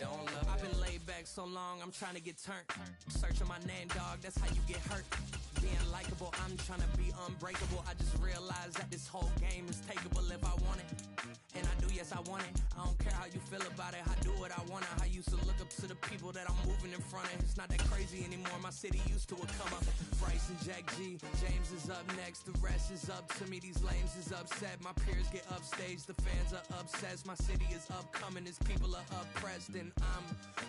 don't love it. I've been laid back so long, I'm trying to get turned. Searching my name, dog, that's how you get hurt. Being likable, I'm trying to be unbreakable. I just realized that this whole game is takeable if I want it. And I do, yes, I want it. I don't care how you feel about it. I do what I want. I used to look up to the people that I'm moving in front of. It's not that crazy anymore. My city used to a come up. Bryce and Jack G. James is up next. The rest is up to me. These lames is upset. My peers get upstaged. The fans are obsessed. My city is upcoming. These people are oppressed. And I'm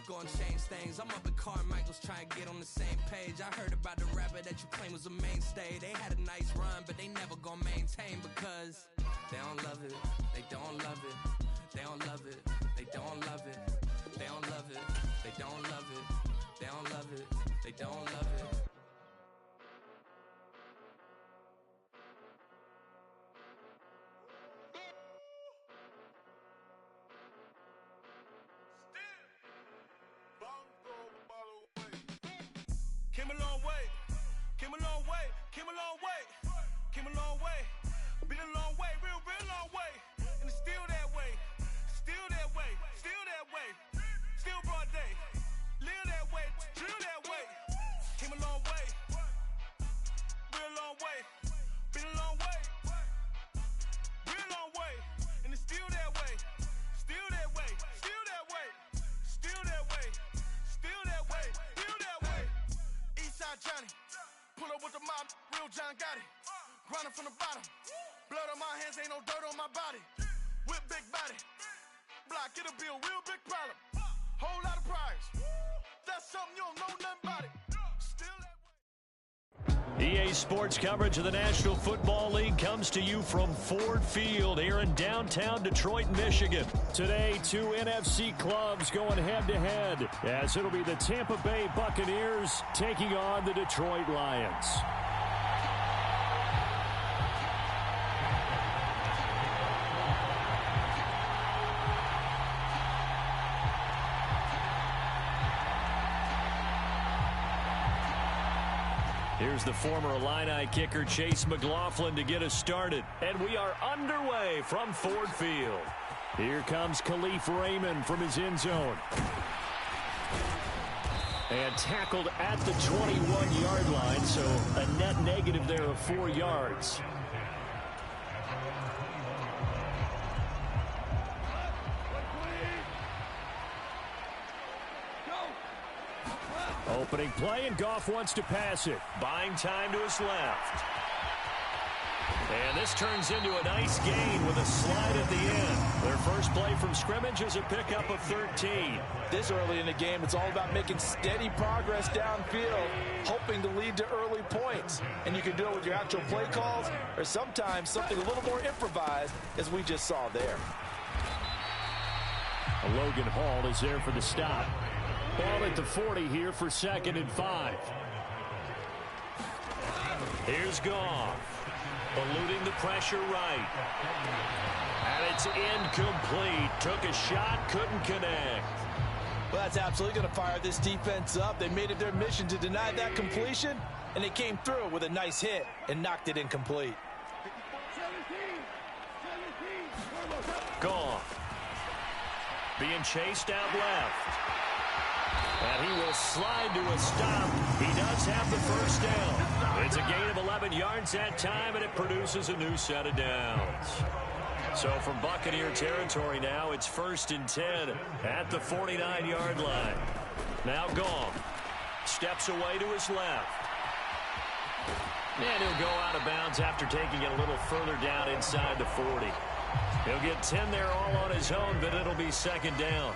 gonna change things. I'm up at Carmichael's trying to get on the same page. I heard about the rapper that you claim was a mainstay. They had a nice run, but they never gonna maintain because they don't love it. They don't love it. They don't love it. They don't love it. They don't love it. They don't love it. They don't love it. They don't love it. Came a long way, came a long way, came a long way, came a long way, been a long way, real long way, and it's still that way, still that way, still that way, still broad day, live that way, drill that way, came a long way, real long way, been a long way, real long way, and it's still that way, still that way, still that way, still that way, still that way, still that way. Eastside Johnny, pull up with the mob, real John Gotti. Grinding from the bottom, blood on my hands, ain't no dirt on my body. With big body, block, it'll be a real big problem. Whole lot of priors, that's something you don't know nothing about it. Still that way. EA Sports coverage of the National Football League comes to you from Ford Field here in downtown Detroit, Michigan. Today, two NFC clubs going head-to-head, as it'll be the Tampa Bay Buccaneers taking on the Detroit Lions. Here's the former Illini kicker Chase McLaughlin to get us started. And we are underway from Ford Field. Here comes Khalif Raymond from his end zone. And tackled at the 21-yard line, so a net negative there of 4 yards. Opening play, and Goff wants to pass it. Buying time to his left. And this turns into a nice gain with a slide at the end. Their first play from scrimmage is a pickup of 13. This early in the game, it's all about making steady progress downfield, hoping to lead to early points. And you can do it with your actual play calls, or sometimes something a little more improvised, as we just saw there. Logan Hall is there for the stop. Ball at the 40 here for 2nd and 5. Here's Goff. Eluding the pressure right. And it's incomplete. Took a shot, couldn't connect. Well, that's absolutely going to fire this defense up. They made it their mission to deny that completion, and they came through with a nice hit and knocked it incomplete. Goff. Being chased out left. And he will slide to a stop. He does have the first down. It's a gain of 11 yards that time, and it produces a new set of downs. So from Buccaneer territory now, it's 1st and 10 at the 49-yard line. Now Goff steps away to his left. And he'll go out of bounds after taking it a little further down inside the 40. He'll get 10 there all on his own, but it'll be 2nd down.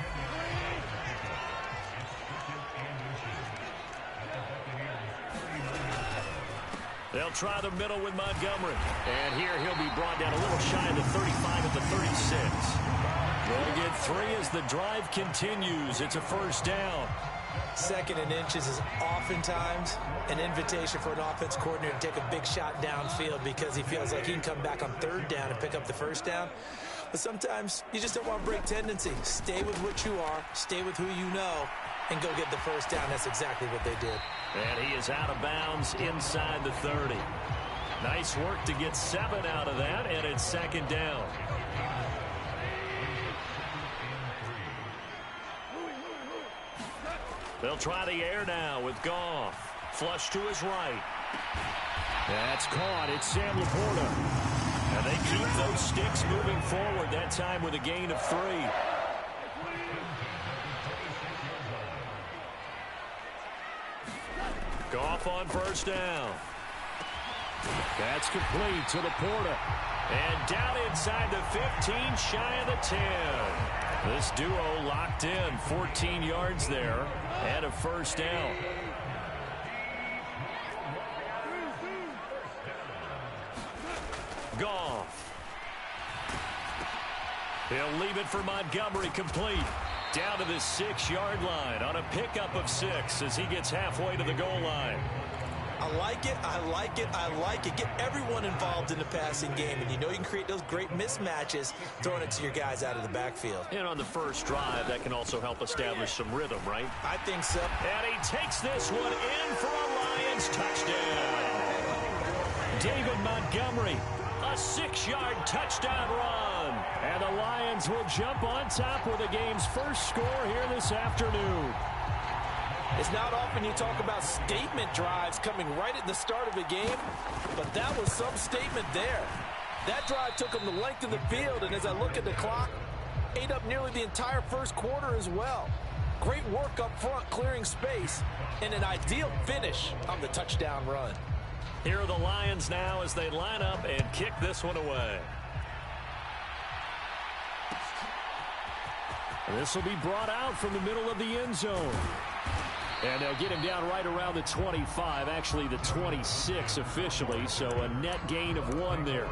They'll try the middle with Montgomery. And here he'll be brought down a little shy of the 35 at the 36. They'll get 3 as the drive continues. It's a 1st down. 2nd and inches is oftentimes an invitation for an offense coordinator to take a big shot downfield because he feels like he can come back on 3rd down and pick up the 1st down. But sometimes you just don't want to break tendency. Stay with what you are, stay with who you know, and go get the 1st down. That's exactly what they did. And he is out of bounds inside the 30. Nice work to get 7 out of that, and it's 2nd down. They'll try the air now with Goff. Flush to his right. That's caught. It's Sam Laporta. And they keep those sticks moving forward, that time with a gain of 3. Goff on first down. That's complete to Laporta. And down inside the 15, shy of the 10. This duo locked in, 14 yards there, and a first down. Goff. He'll leave it for Montgomery, complete. Down to the 6-yard line on a pickup of 6 as he gets halfway to the goal line. I like it, I like it, I like it. Get everyone involved in the passing game, and you know you can create those great mismatches throwing it to your guys out of the backfield. And on the first drive, that can also help establish some rhythm, right? I think so. And he takes this one in for a Lions touchdown. David Montgomery, a 6-yard touchdown run. And the Lions will jump on top with the game's first score here this afternoon. It's not often you talk about statement drives coming right at the start of a game, but that was some statement there. That drive took them the length of the field, and as I look at the clock, ate up nearly the entire first quarter as well. Great work up front, clearing space, and an ideal finish on the touchdown run. Here are the Lions now as they line up and kick this one away. This will be brought out from the middle of the end zone. And they'll get him down right around the 25, actually the 26 officially, so a net gain of 1 there.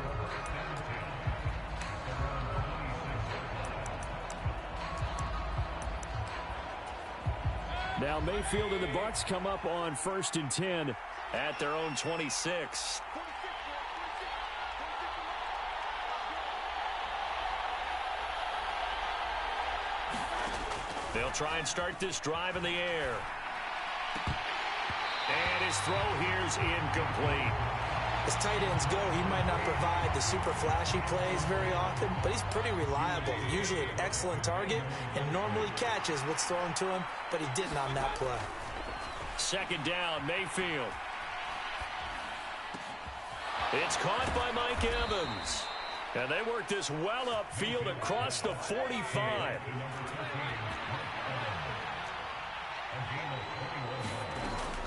Now Mayfield and the Bucs come up on 1st and 10 at their own 26. They'll try and start this drive in the air. And his throw here's incomplete. As tight ends go, he might not provide the super flashy plays very often, but he's pretty reliable. Usually an excellent target and normally catches what's thrown to him, but he didn't on that play. 2nd down, Mayfield. It's caught by Mike Evans. And they work this well upfield across the 45.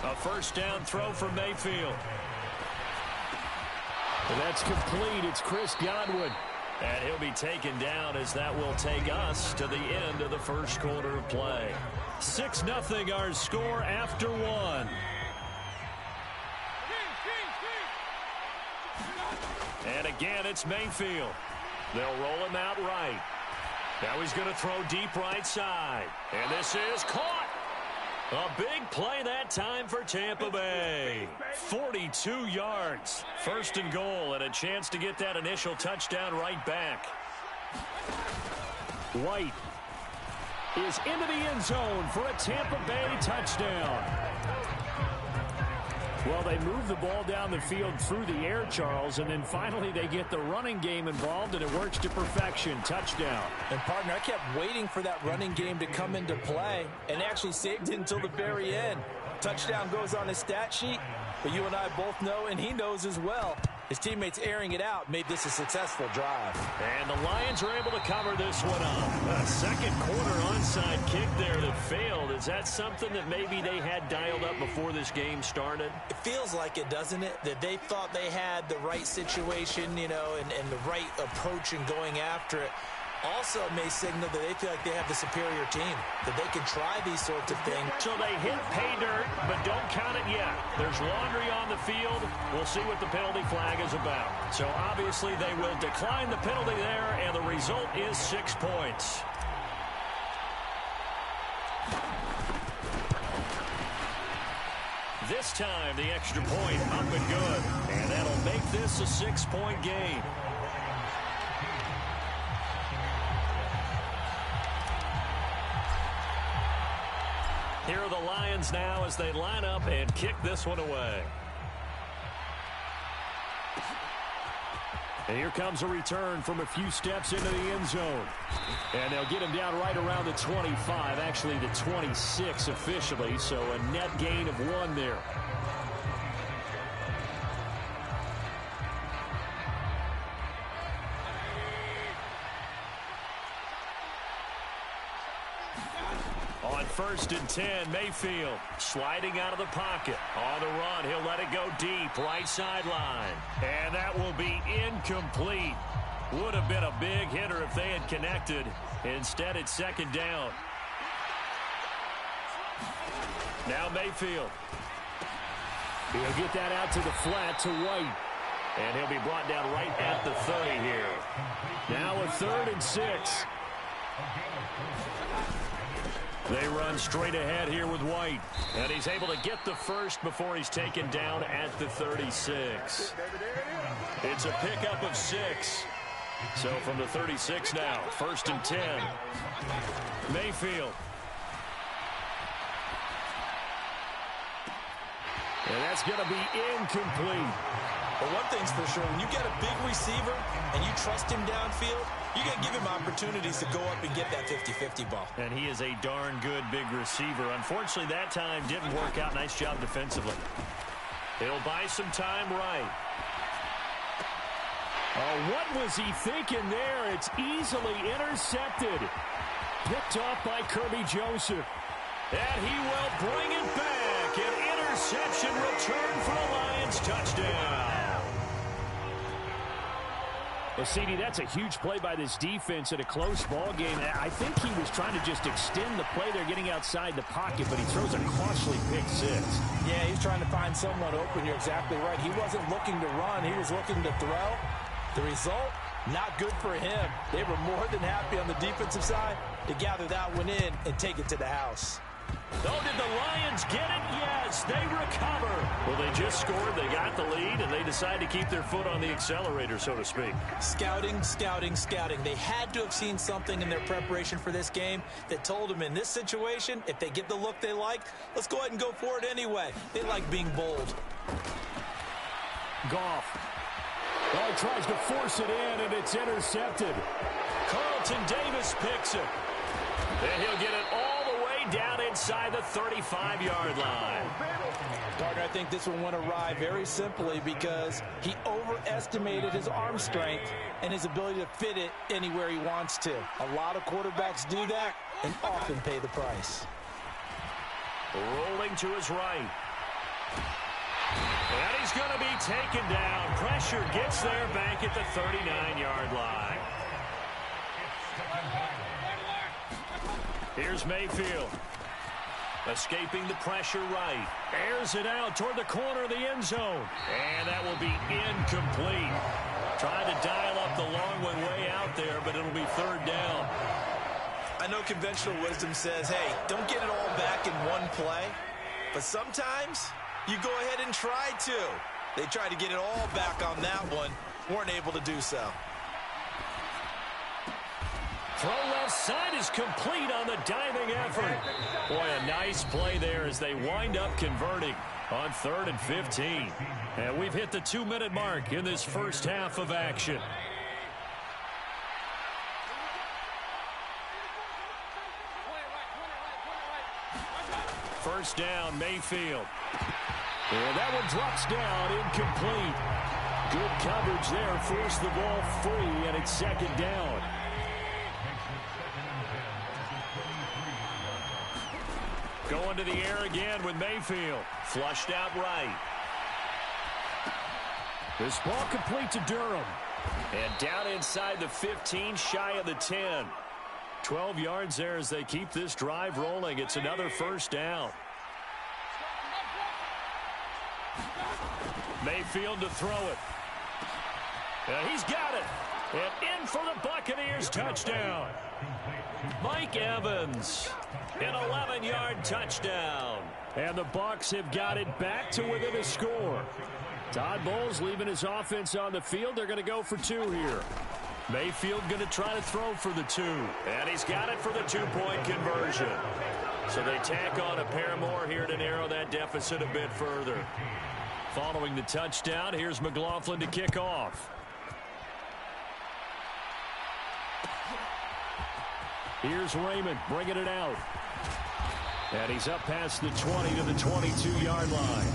A 1st down throw from Mayfield. And that's complete. It's Chris Godwin. And he'll be taken down as that will take us to the end of the first quarter of play. 6-0 our score after 1. And again, it's Mayfield. They'll roll him out right. Now he's going to throw deep right side. And this is caught. A big play that time for Tampa Bay. 42 yards. 1st and goal, and a chance to get that initial touchdown right back. White is into the end zone for a Tampa Bay touchdown. Well, they move the ball down the field through the air, Charles, and then finally they get the running game involved, and it works to perfection. Touchdown. And, partner, I kept waiting for that running game to come into play and actually saved it until the very end. Touchdown goes on his stat sheet, but you and I both know, and he knows as well, his teammates airing it out made this a successful drive. And the Lions are able to cover this one up. A 2nd quarter onside kick there that failed. Is that something that maybe they had dialed up before this game started? It feels like it, doesn't it? That they thought they had the right situation, you know, and the right approach in going after it. Also may signal that they feel like they have the superior team, that they can try these sorts of things. So they hit pay dirt, but don't count it yet. There's laundry on the field. We'll see what the penalty flag is about. So obviously they will decline the penalty there, and the result is 6 points. This time the extra point up and good, and that'll make this a 6-point game. Here are the Lions now as they line up and kick this one away. And here comes a return from a few steps into the end zone. And they'll get him down right around the 25, actually the 26 officially, so a net gain of 1 there. On 1st and 10, Mayfield sliding out of the pocket. On the run, he'll let it go deep, right sideline. And that will be incomplete. Would have been a big hitter if they had connected. Instead, it's 2nd down. Now Mayfield. He'll get that out to the flat to White. And he'll be brought down right at the 30 here. Now a 3rd and 6. They run straight ahead here with White. And he's able to get the first before he's taken down at the 36. It's a pickup of 6. So from the 36 now, 1st and 10. Mayfield. And that's going to be incomplete. But one thing's for sure, when you get a big receiver and you trust him downfield, you got to give him opportunities to go up and get that 50-50 ball. And he is a darn good big receiver. Unfortunately, that time didn't work out. Nice job defensively. He'll buy some time right. Oh, what was he thinking there? It's easily intercepted. Picked off by Kirby Joseph. And he will bring it back. An interception return for a Lions touchdown. Well, CD, that's a huge play by this defense in a close ball game. I think he was trying to just extend the play there, getting outside the pocket, but he throws a costly pick 6. Yeah, he's trying to find someone open. You're exactly right. He wasn't looking to run. He was looking to throw. The result, not good for him. They were more than happy on the defensive side to gather that one in and take it to the house. Oh, did the Lions get it? Yes, they recover. Well, they just scored, they got the lead, and they decide to keep their foot on the accelerator, so to speak. Scouting, scouting, scouting. They had to have seen something in their preparation for this game that told them in this situation, if they get the look they like, let's go ahead and go for it anyway. They like being bold. Goff. Well, he tries to force it in, and it's intercepted. Carlton Davis picks it. And he'll get it all the way down inside the 35-yard line. Gardner, I think this one went awry very simply because he overestimated his arm strength and his ability to fit it anywhere he wants to. A lot of quarterbacks do that and often pay the price. Rolling to his right. And he's going to be taken down. Pressure gets there back at the 39-yard line. Here's Mayfield. Escaping the pressure right. Airs it out toward the corner of the end zone. And that will be incomplete. Trying to dial up the long one way out there, but it'll be 3rd down. I know conventional wisdom says, hey, don't get it all back in one play. But sometimes you go ahead and try to. They tried to get it all back on that one. Weren't able to do so. Throw left side is complete on the diving effort. Boy, a nice play there as they wind up converting on 3rd and 15. And we've hit the 2-minute mark in this first half of action. First down, Mayfield. And that one drops down, incomplete. Good coverage there, forced the ball free, and it's 2nd down. Going to the air again with Mayfield. Flushed out right. This ball complete to Durham. And down inside the 15, shy of the 10. 12 yards there as they keep this drive rolling. It's another first down. Mayfield to throw it. And he's got it. And in for the Buccaneers touchdown. Mike Evans. An 11-yard touchdown. And the Bucs have got it back to within a score. Todd Bowles leaving his offense on the field. They're going to go for 2 here. Mayfield going to try to throw for the 2. And he's got it for the 2-point conversion. So they tack on a pair more here to narrow that deficit a bit further. Following the touchdown, here's McLaughlin to kick off. Here's Raymond bringing it out. And he's up past the 20 to the 22-yard line.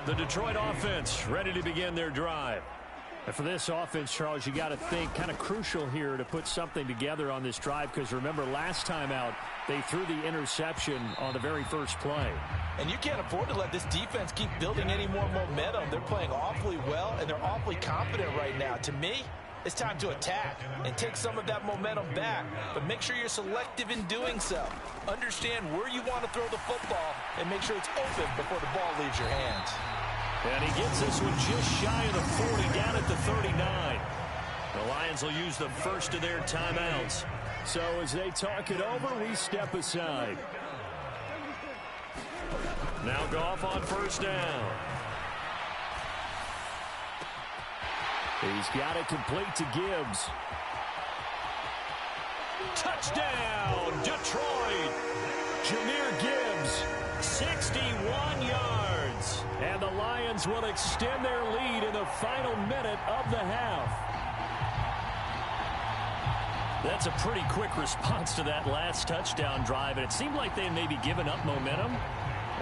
The Detroit offense ready to begin their drive. And for this offense, Charles, you got to think kind of crucial here to put something together on this drive, because remember last time out they threw the interception on the very first play. And you can't afford to let this defense keep building any more momentum. They're playing awfully well, and they're awfully confident right now. To me, it's time to attack and take some of that momentum back, but make sure you're selective in doing so. Understand where you want to throw the football and make sure it's open before the ball leaves your hands. And he gets this one just shy of the 40, down at the 39. The Lions will use the first of their timeouts. So as they talk it over, we step aside. Now Goff on first down. He's got it complete to Gibbs. Touchdown, Detroit. Jahmyr Gibbs, 61 yards. And the Lions will extend their lead in the final minute of the half. That's a pretty quick response to that last touchdown drive. And it seemed like they had maybe given up momentum.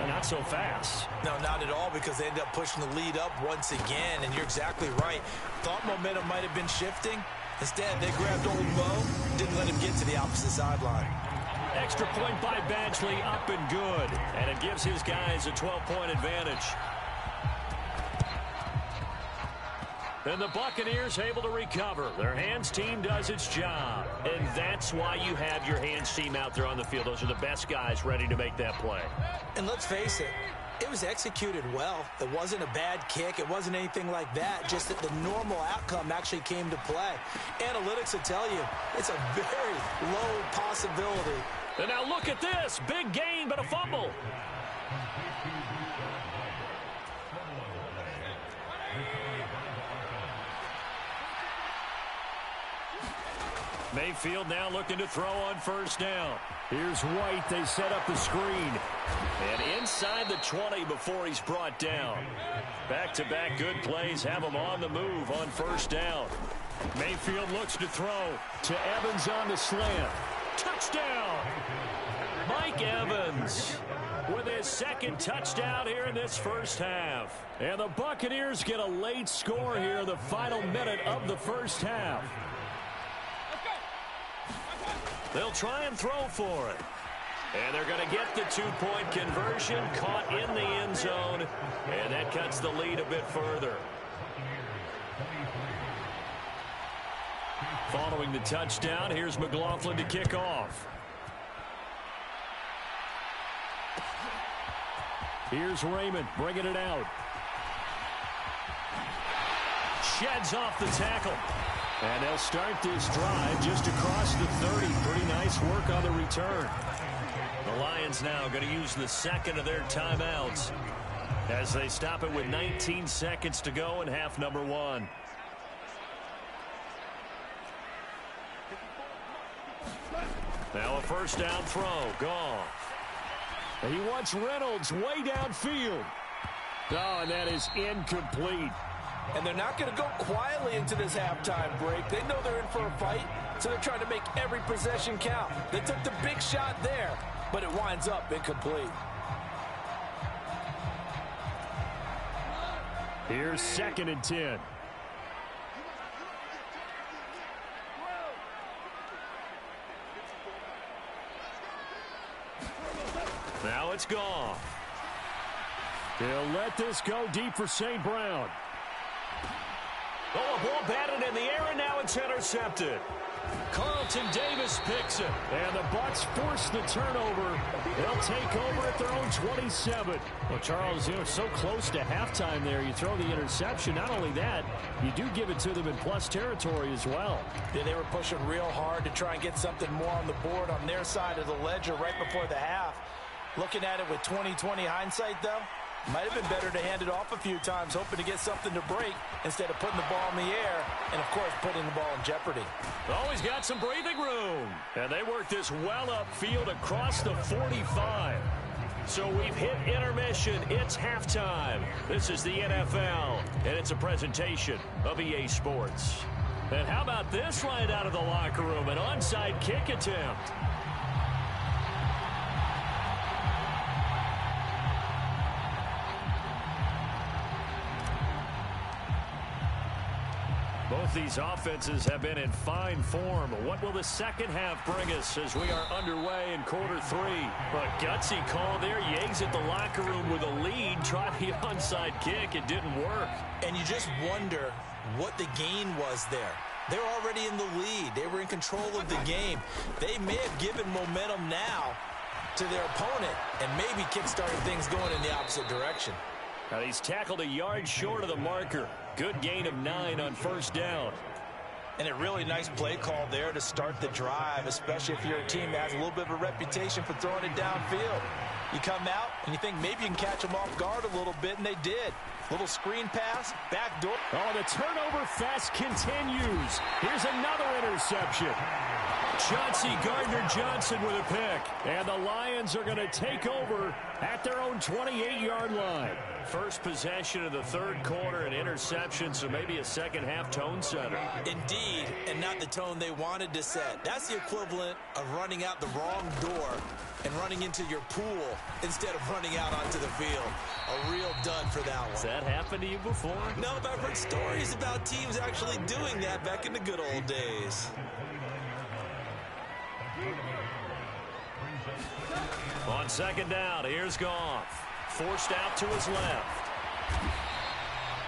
Not so fast. No, not at all, because they ended up pushing the lead up once again. And you're exactly right. Thought momentum might have been shifting. Instead, they grabbed old Mo, didn't let him get to the opposite sideline. Extra point by Badgley, up and good. And it gives his guys a 12-point advantage. And the Buccaneers able to recover. Their hands team does its job. And that's why you have your hands team out there on the field. Those are the best guys ready to make that play. And let's face it, it was executed well. It wasn't a bad kick. It wasn't anything like that. Just that the normal outcome actually came to play. Analytics will tell you it's a very low possibility. And now look at this. Big gain, but a fumble. Mayfield now looking to throw on first down. Here's White. They set up the screen. And inside the 20 before he's brought down. Back-to-back good plays have him on the move on first down. Mayfield looks to throw to Evans on the slant. Touchdown! Mike Evans with his second touchdown here in this first half. And the Buccaneers get a late score here in the final minute of the first half. They'll try and throw for it. And they're going to get the two-point conversion, caught in the end zone, and that cuts the lead a bit further. Following the touchdown, here's McLaughlin to kick off. Here's Raymond bringing it out. Sheds off the tackle. And they'll start this drive just across the 30. Pretty nice work on the return. The Lions now going to use the second of their timeouts as they stop it with 19 seconds to go in half number one. Now a first down throw. Goff. He wants Reynolds way downfield. Oh, and that is incomplete. And they're not going to go quietly into this halftime break. They know they're in for a fight, so they're trying to make every possession count. They took the big shot there, but it winds up incomplete. Here's 2nd and 10. Now it's gone. He'll let this go deep for St. Brown. Oh, a ball batted in the air, and now it's intercepted. Carlton Davis picks it. And the Bucs force the turnover. They'll take over at their own 27. Well, Charles, you know, so close to halftime there. You throw the interception. Not only that, you do give it to them in plus territory as well. Yeah, they were pushing real hard to try and get something more on the board on their side of the ledger right before the half. Looking at it with 20/20 hindsight, though, might have been better to hand it off a few times, hoping to get something to break instead of putting the ball in the air and, of course, putting the ball in jeopardy. Always got some breathing room. And they work this well upfield across the 45. So we've hit intermission. It's halftime. This is the NFL, and it's a presentation of EA Sports. And how about this right out of the locker room? An onside kick attempt. Both these offenses have been in fine form. What will the second half bring us as we are underway in quarter three? A gutsy call there. Yates at the locker room with a lead. Tried the onside kick. It didn't work. And you just wonder what the gain was there. They're already in the lead. They were in control of the game. They may have given momentum now to their opponent and maybe kickstarted things going in the opposite direction. Now he's tackled a yard short of the marker. Good gain of 9 on first down. And a really nice play call there to start the drive, especially if you're a team that has a little bit of a reputation for throwing it downfield. You come out and you think maybe you can catch them off guard a little bit, and they did. Little screen pass, back door. Oh, the turnover fest continues. Here's another interception. Chauncey Gardner-Johnson with a pick. And the Lions are going to take over at their own 28-yard line. First possession of the third quarter, an interception, so maybe a second-half tone setter. Indeed, and not the tone they wanted to set. That's the equivalent of running out the wrong door and running into your pool instead of running out onto the field. A real dud for that one. Has that happened to you before? No, but I've heard stories about teams actually doing that back in the good old days. On second down, here's Goff. Forced out to his left.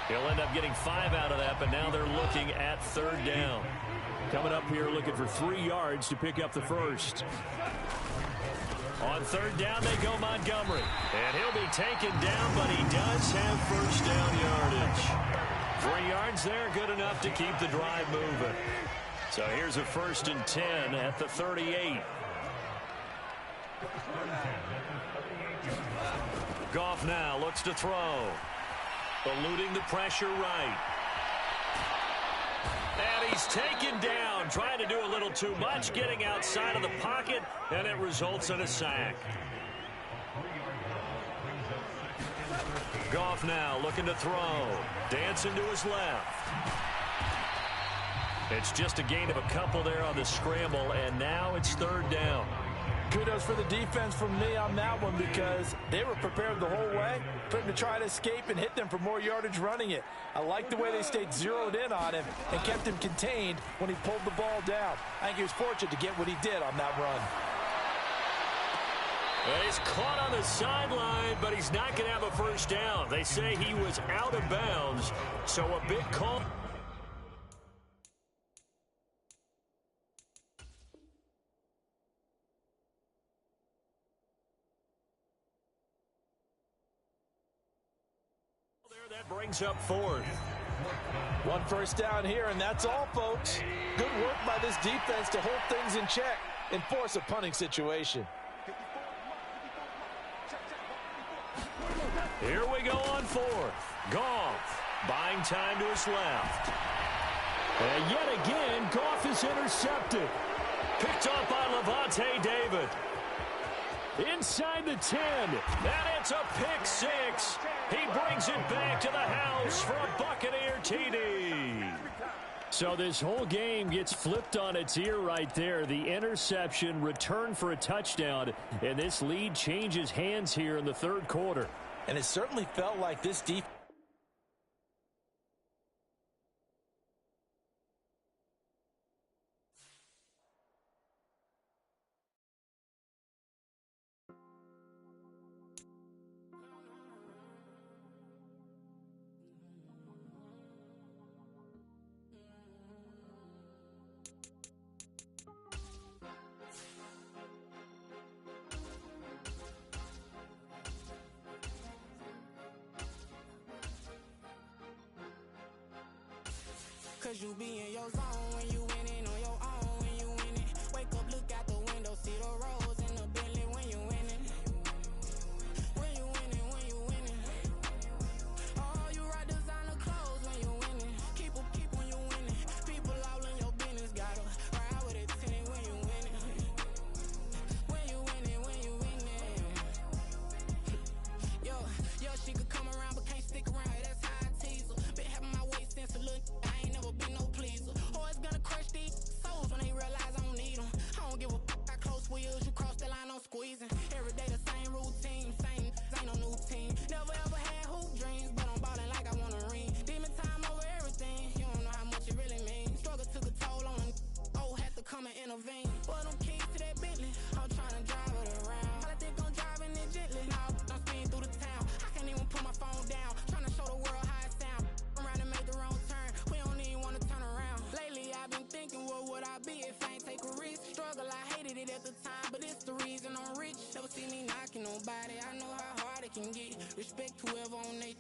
He'll end up getting 5 out of that, but now they're looking at third down. Coming up here looking for 3 yards to pick up the first. On third down, they go Montgomery. And he'll be taken down, but he does have first down yardage. 3 yards there, good enough to keep the drive moving. So here's a 1st and 10 at the 38. Goff now looks to throw. Eluding the pressure right. And he's taken down, trying to do a little too much, getting outside of the pocket, and it results in a sack. Goff now looking to throw. Dancing to his left. It's just a gain of a couple there on the scramble, and now it's third down. Kudos for the defense from me on that one because they were prepared the whole way for him to try to escape and hit them for more yardage running it. I like the way they stayed zeroed in on him and kept him contained when he pulled the ball down. I think he was fortunate to get what he did on that run. Well, he's caught on the sideline, but he's not going to have a first down. They say he was out of bounds, so a big call. That brings up fourth. 1 first down here, and that's all, folks. Good work by this defense to hold things in check and force a punting situation. Here we go on fourth. Goff buying time to his left. And yet again, Goff is intercepted. Picked up by Levante David. Inside the 10, and it's a pick 6. He brings it back to the house for a Buccaneer TD. So this whole game gets flipped on its ear right there. The interception, return for a touchdown, and this lead changes hands here in the third quarter. And it certainly felt like this defense. Cause you be in your zone when you winning on your own when you winning. Wake up, look out the window, see the rose in the Bentley when you winning. When you winning, when you winning. Oh, you rock designer clothes when you winning. Keep when you winning. People all in your business, gotta ride with it tinted when you winning. When you winning, when you winning. can get. Respect whoever on they,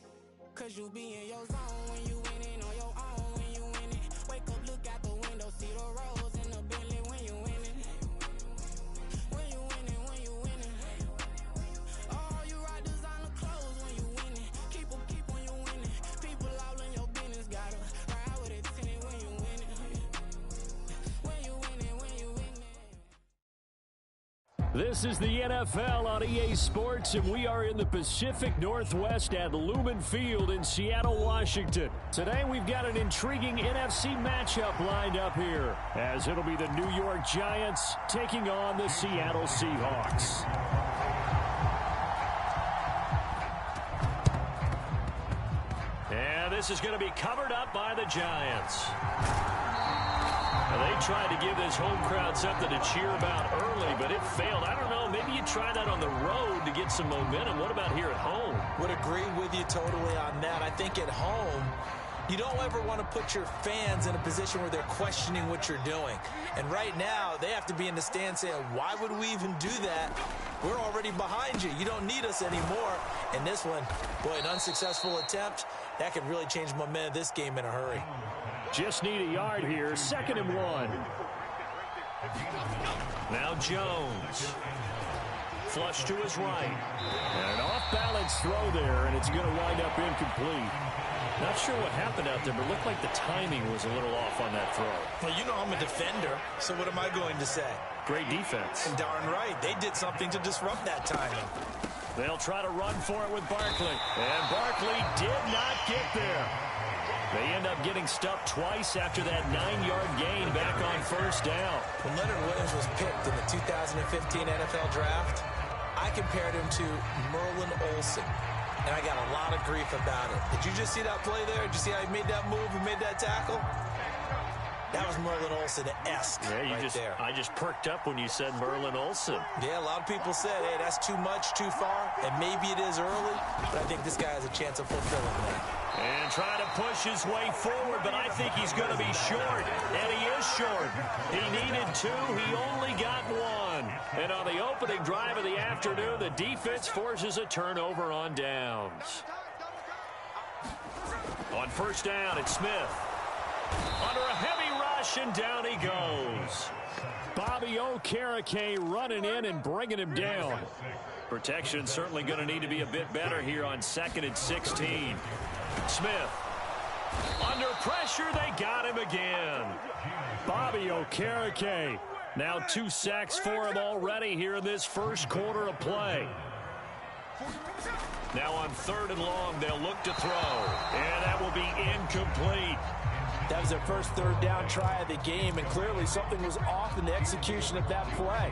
cause you be in your zone when you winning on your own. When you winning, wake up, look out the window, see the rose in the Bentley when you winning. When you winning, when you winning. Oh, you ride designer clothes when you winning. Keep when you winning. People all in your business, gotta ride with it tinted when you winning. When you winning, when you winning. This is the NFL on EA Sports, and we are in the Pacific Northwest at Lumen Field in Seattle, Washington. Today, we've got an intriguing NFC matchup lined up here, as it'll be the New York Giants taking on the Seattle Seahawks. And this is going to be covered up by the Giants. They tried to give this home crowd something to cheer about early, but it failed. I don't know, maybe you try that on the road to get some momentum. What about here at home? Would agree with you totally on that. I think at home, you don't ever want to put your fans in a position where they're questioning what you're doing. And right now, they have to be in the stand saying, why would we even do that? We're already behind you. You don't need us anymore. And this one, boy, an unsuccessful attempt, that could really change the momentum of this game in a hurry. Just need a yard here, 2nd and 1. Now Jones. Flush to his right. And an off-balance throw there, and it's going to wind up incomplete. Not sure what happened out there, but it looked like the timing was a little off on that throw. Well, you know I'm a defender, so what am I going to say? Great defense. And darn right, they did something to disrupt that timing. They'll try to run for it with Barkley. And Barkley did not get there. They end up getting stuffed twice after that 9-yard gain back on 1st down. When Leonard Williams was picked in the 2015 NFL Draft, I compared him to Merlin Olsen, and I got a lot of grief about it. Did you just see that play there? Did you see how he made that move and made that tackle? That was Merlin Olsen-esque there. I just perked up when you said Merlin Olsen. Yeah, a lot of people said, hey, that's too much, too far, and maybe it is early, but I think this guy has a chance of fulfilling that. And trying to push his way forward, but I think he's going to be short, and he is short. He needed 2, he only got 1. And on the opening drive of the afternoon, the defense forces a turnover on downs. On 1st down, it's Smith. Under a heavy rush, and down he goes. Bobby Okereke running in and bringing him down. Protection certainly going to need to be a bit better here on 2nd and 16. Smith. Under pressure, they got him again. Bobby Okereke. Now 2 sacks for him already here in this first quarter of play. Now on 3rd and long, they'll look to throw. And that will be incomplete. That was their first 3rd down try of the game, and clearly something was off in the execution of that play.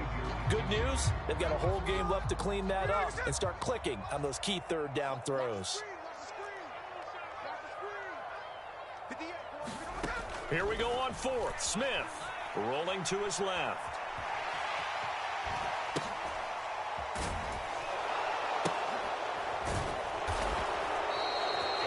Good news, they've got a whole game left to clean that up and start clicking on those key 3rd down throws. Here we go on 4th. Smith rolling to his left.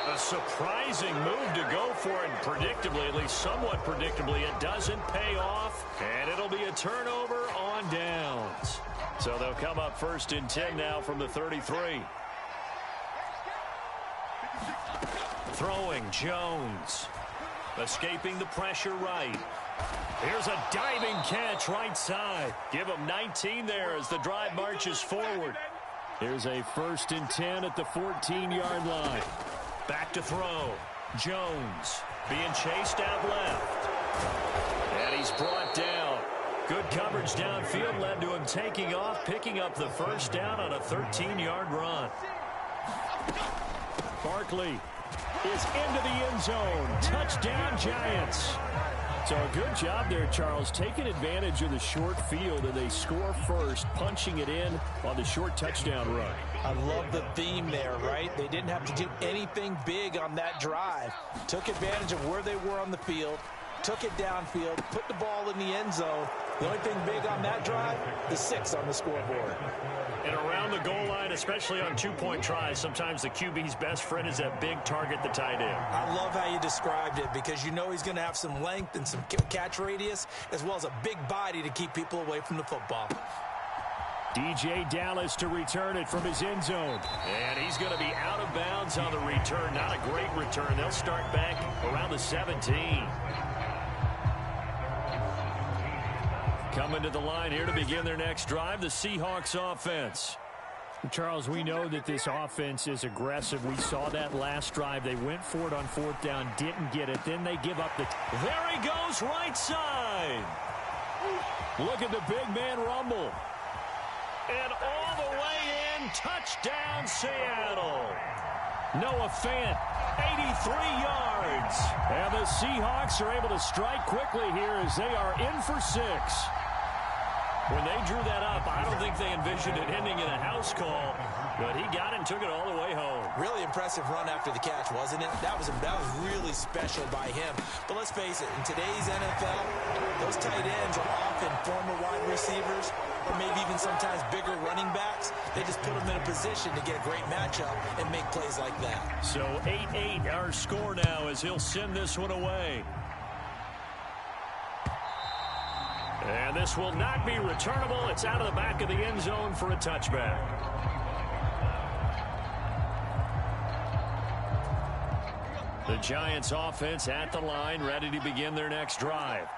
A surprising move to go for it, and predictably, at least somewhat predictably, it doesn't pay off, and it'll be a turnover on downs. So they'll come up 1st and 10 now from the 33. Throwing, Jones. Escaping the pressure right. Here's a diving catch right side. Give him 19 there as the drive marches forward. Here's a 1st and 10 at the 14-yard line. Back to throw. Jones being chased out left. And he's brought down. Good coverage downfield led to him taking off, picking up the 1st down on a 13-yard run. Barkley is into the end zone. Touchdown, Giants. So a good job there, Charles, taking advantage of the short field, and they score first, punching it in on the short touchdown run. I love the theme there, right? They didn't have to do anything big on that drive. Took advantage of where they were on the field, took it downfield, put the ball in the end zone. The only thing big on that drive, the 6 on the scoreboard. And around the goal line, especially on 2-point tries, sometimes the QB's best friend is that big target, the tight end. I love how you described it, because you know he's going to have some length and some catch radius, as well as a big body to keep people away from the football. DJ Dallas to return it from his end zone. And he's going to be out of bounds on the return. Not a great return. They'll start back around the 17. Coming to the line here to begin their next drive, the Seahawks offense. Charles, we know that this offense is aggressive. We saw that last drive. They went for it on 4th down, didn't get it. Then they give up the... There he goes, right side. Look at the big man rumble. And all the way in, touchdown Seattle. Noah Fant, 83 yards. And the Seahawks are able to strike quickly here as they are in for 6. When they drew that up, I don't think they envisioned it ending in a house call, but he got it and took it all the way home. Really impressive run after the catch, wasn't it? That was really special by him. But let's face it, in today's NFL, those tight ends are often former wide receivers or maybe even sometimes bigger running backs. They just put them in a position to get a great matchup and make plays like that. So 8-8 our score now as he'll send this one away. And this will not be returnable. It's out of the back of the end zone for a touchback. The Giants offense at the line, ready to begin their next drive.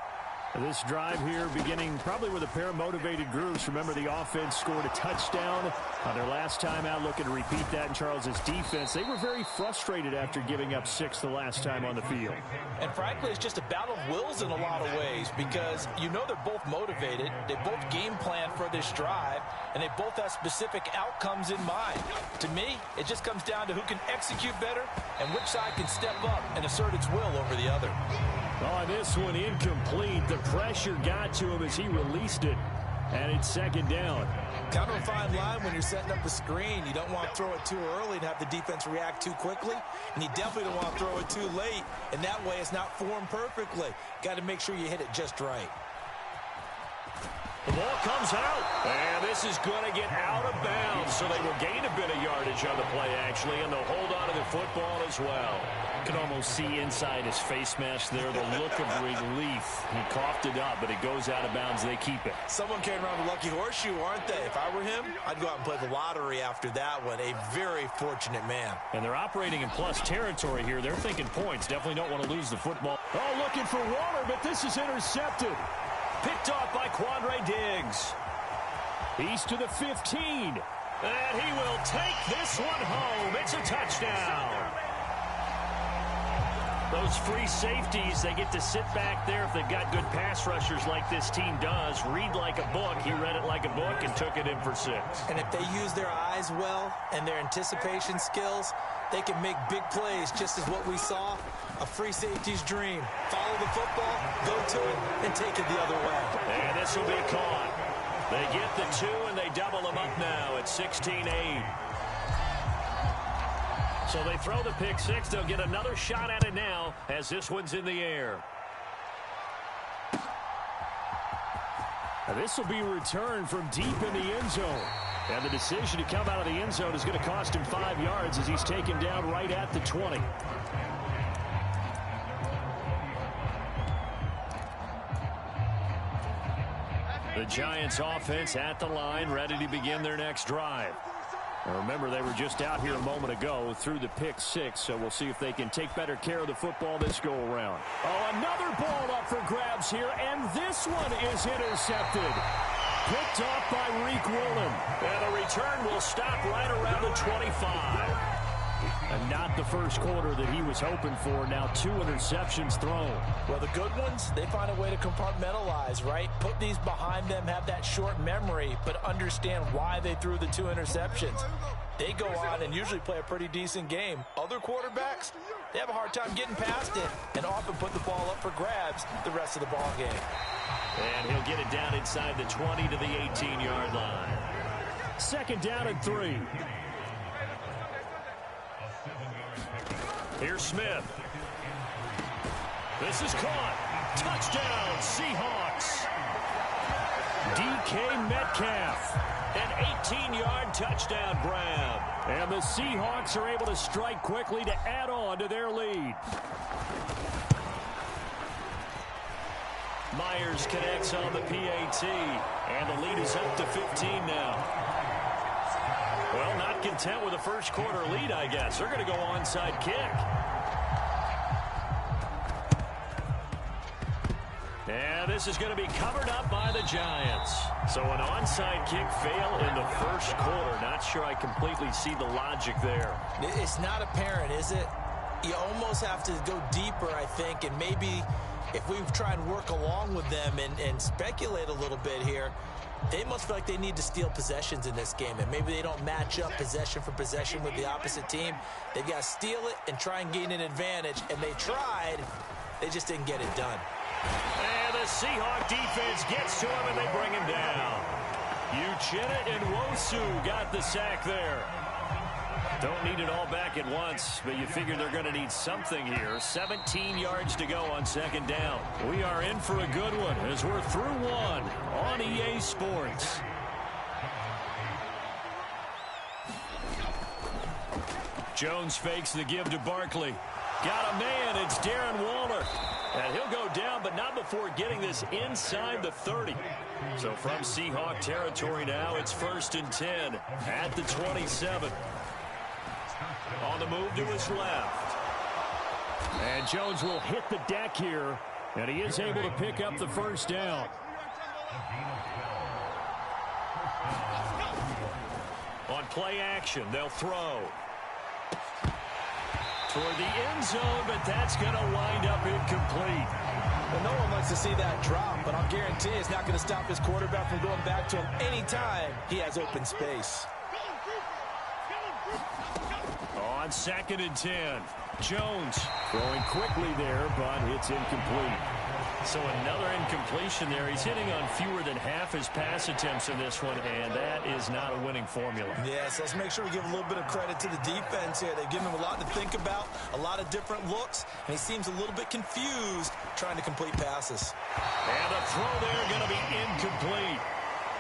This drive here beginning probably with a pair of motivated groups. Remember, the offense scored a touchdown on their last time out. Looking to repeat that in Charles's defense. They were very frustrated after giving up 6 the last time on the field. And frankly, it's just a battle of wills in a lot of ways because you know they're both motivated. They both game plan for this drive, and they both have specific outcomes in mind. To me, it just comes down to who can execute better and which side can step up and assert its will over the other. Oh, this one incomplete. The pressure got to him as he released it. And it's 2nd down. Kind of a fine line when you're setting up the screen. You don't want to throw it too early and have the defense react too quickly. And you definitely don't want to throw it too late. And that way it's not formed perfectly. Got to make sure you hit it just right. The ball comes out, and this is going to get out of bounds, so they will gain a bit of yardage on the play, actually, and they'll hold on to the football as well. You can almost see inside his face mask there the look of relief. He coughed it up, but it goes out of bounds. They keep it. Someone carrying around the lucky horseshoe, aren't they? If I were him, I'd go out and play the lottery after that one. A very fortunate man. And they're operating in plus territory here. They're thinking points. Definitely don't want to lose the football. Oh, looking for Waller, but this is intercepted. Picked off by Quandre Diggs. He's to the 15. And he will take this one home. It's a touchdown. Those free safeties, they get to sit back there if they've got good pass rushers like this team does. Read like a book. He read it like a book and took it in for 6. And if they use their eyes well and their anticipation skills, they can make big plays, just as what we saw, a free safety's dream. Follow the football, go to it, and take it the other way. And this will be caught. They get the 2, and they double them up now at 16-8. So they throw the pick 6. They'll get another shot at it now as this one's in the air. Now this will be returned from deep in the end zone. And the decision to come out of the end zone is going to cost him 5 yards as he's taken down right at the 20. The Giants offense at the line, ready to begin their next drive. Now remember, they were just out here a moment ago through the pick 6, so we'll see if they can take better care of the football this go-around. Oh, another ball up for grabs here, and this one is intercepted. Picked off by Reek Woolen. And the return will stop right around the 25. And not the first quarter that he was hoping for. Now 2 interceptions thrown. Well, the good ones, they find a way to compartmentalize, right? Put these behind them, have that short memory, but understand why they threw the 2 interceptions. They go on and usually play a pretty decent game. Other quarterbacks, they have a hard time getting past it and often put the ball up for grabs the rest of the ball game. And he'll get it down inside the 20 to the 18-yard line. 2nd down and 3. Here's Smith. This is caught. Touchdown, Seahawks. DK Metcalf. An 18-yard touchdown grab. And the Seahawks are able to strike quickly to add on to their lead. Myers connects on the PAT, and the lead is up to 15 now. Well, not content with a first quarter lead, I guess. They're going to go onside kick. And this is going to be covered up by the Giants. So an onside kick fail in the first quarter. Not sure I completely see the logic there. It's not apparent, is it? You almost have to go deeper, I think, and maybe if we try and work along with them and speculate a little bit here, they must feel like they need to steal possessions in this game, and maybe they don't match up possession for possession with the opposite team. They've got to steal it and try and gain an advantage, and they tried. They just didn't get it done. And the Seahawk defense gets to him, and they bring him down. Uchenna and Nwosu got the sack there. Don't need it all back at once, but you figure they're going to need something here. 17 yards to go on second down. We are in for a good one as we're through one on EA Sports. Jones fakes the give to Barkley. Got a man. It's Darren Waller. And he'll go down, but not before getting this inside the 30. So from Seahawk territory now, it's 1st and 10 at the 27. On the move to his left. And Jones will hit the deck here, and he is able to pick up the first down. On play action, they'll throw. Toward the end zone, but that's going to wind up incomplete. Well, no one likes to see that drop, but I'll guarantee it's not going to stop his quarterback from going back to him anytime he has open space. On 2nd and 10, Jones throwing quickly there, but it's incomplete. So another incompletion there. He's hitting on fewer than half his pass attempts in this one, and that is not a winning formula. Yes, let's make sure we give a little bit of credit to the defense here. They've given him a lot to think about, a lot of different looks, and he seems a little bit confused trying to complete passes. And the throw there going to be incomplete.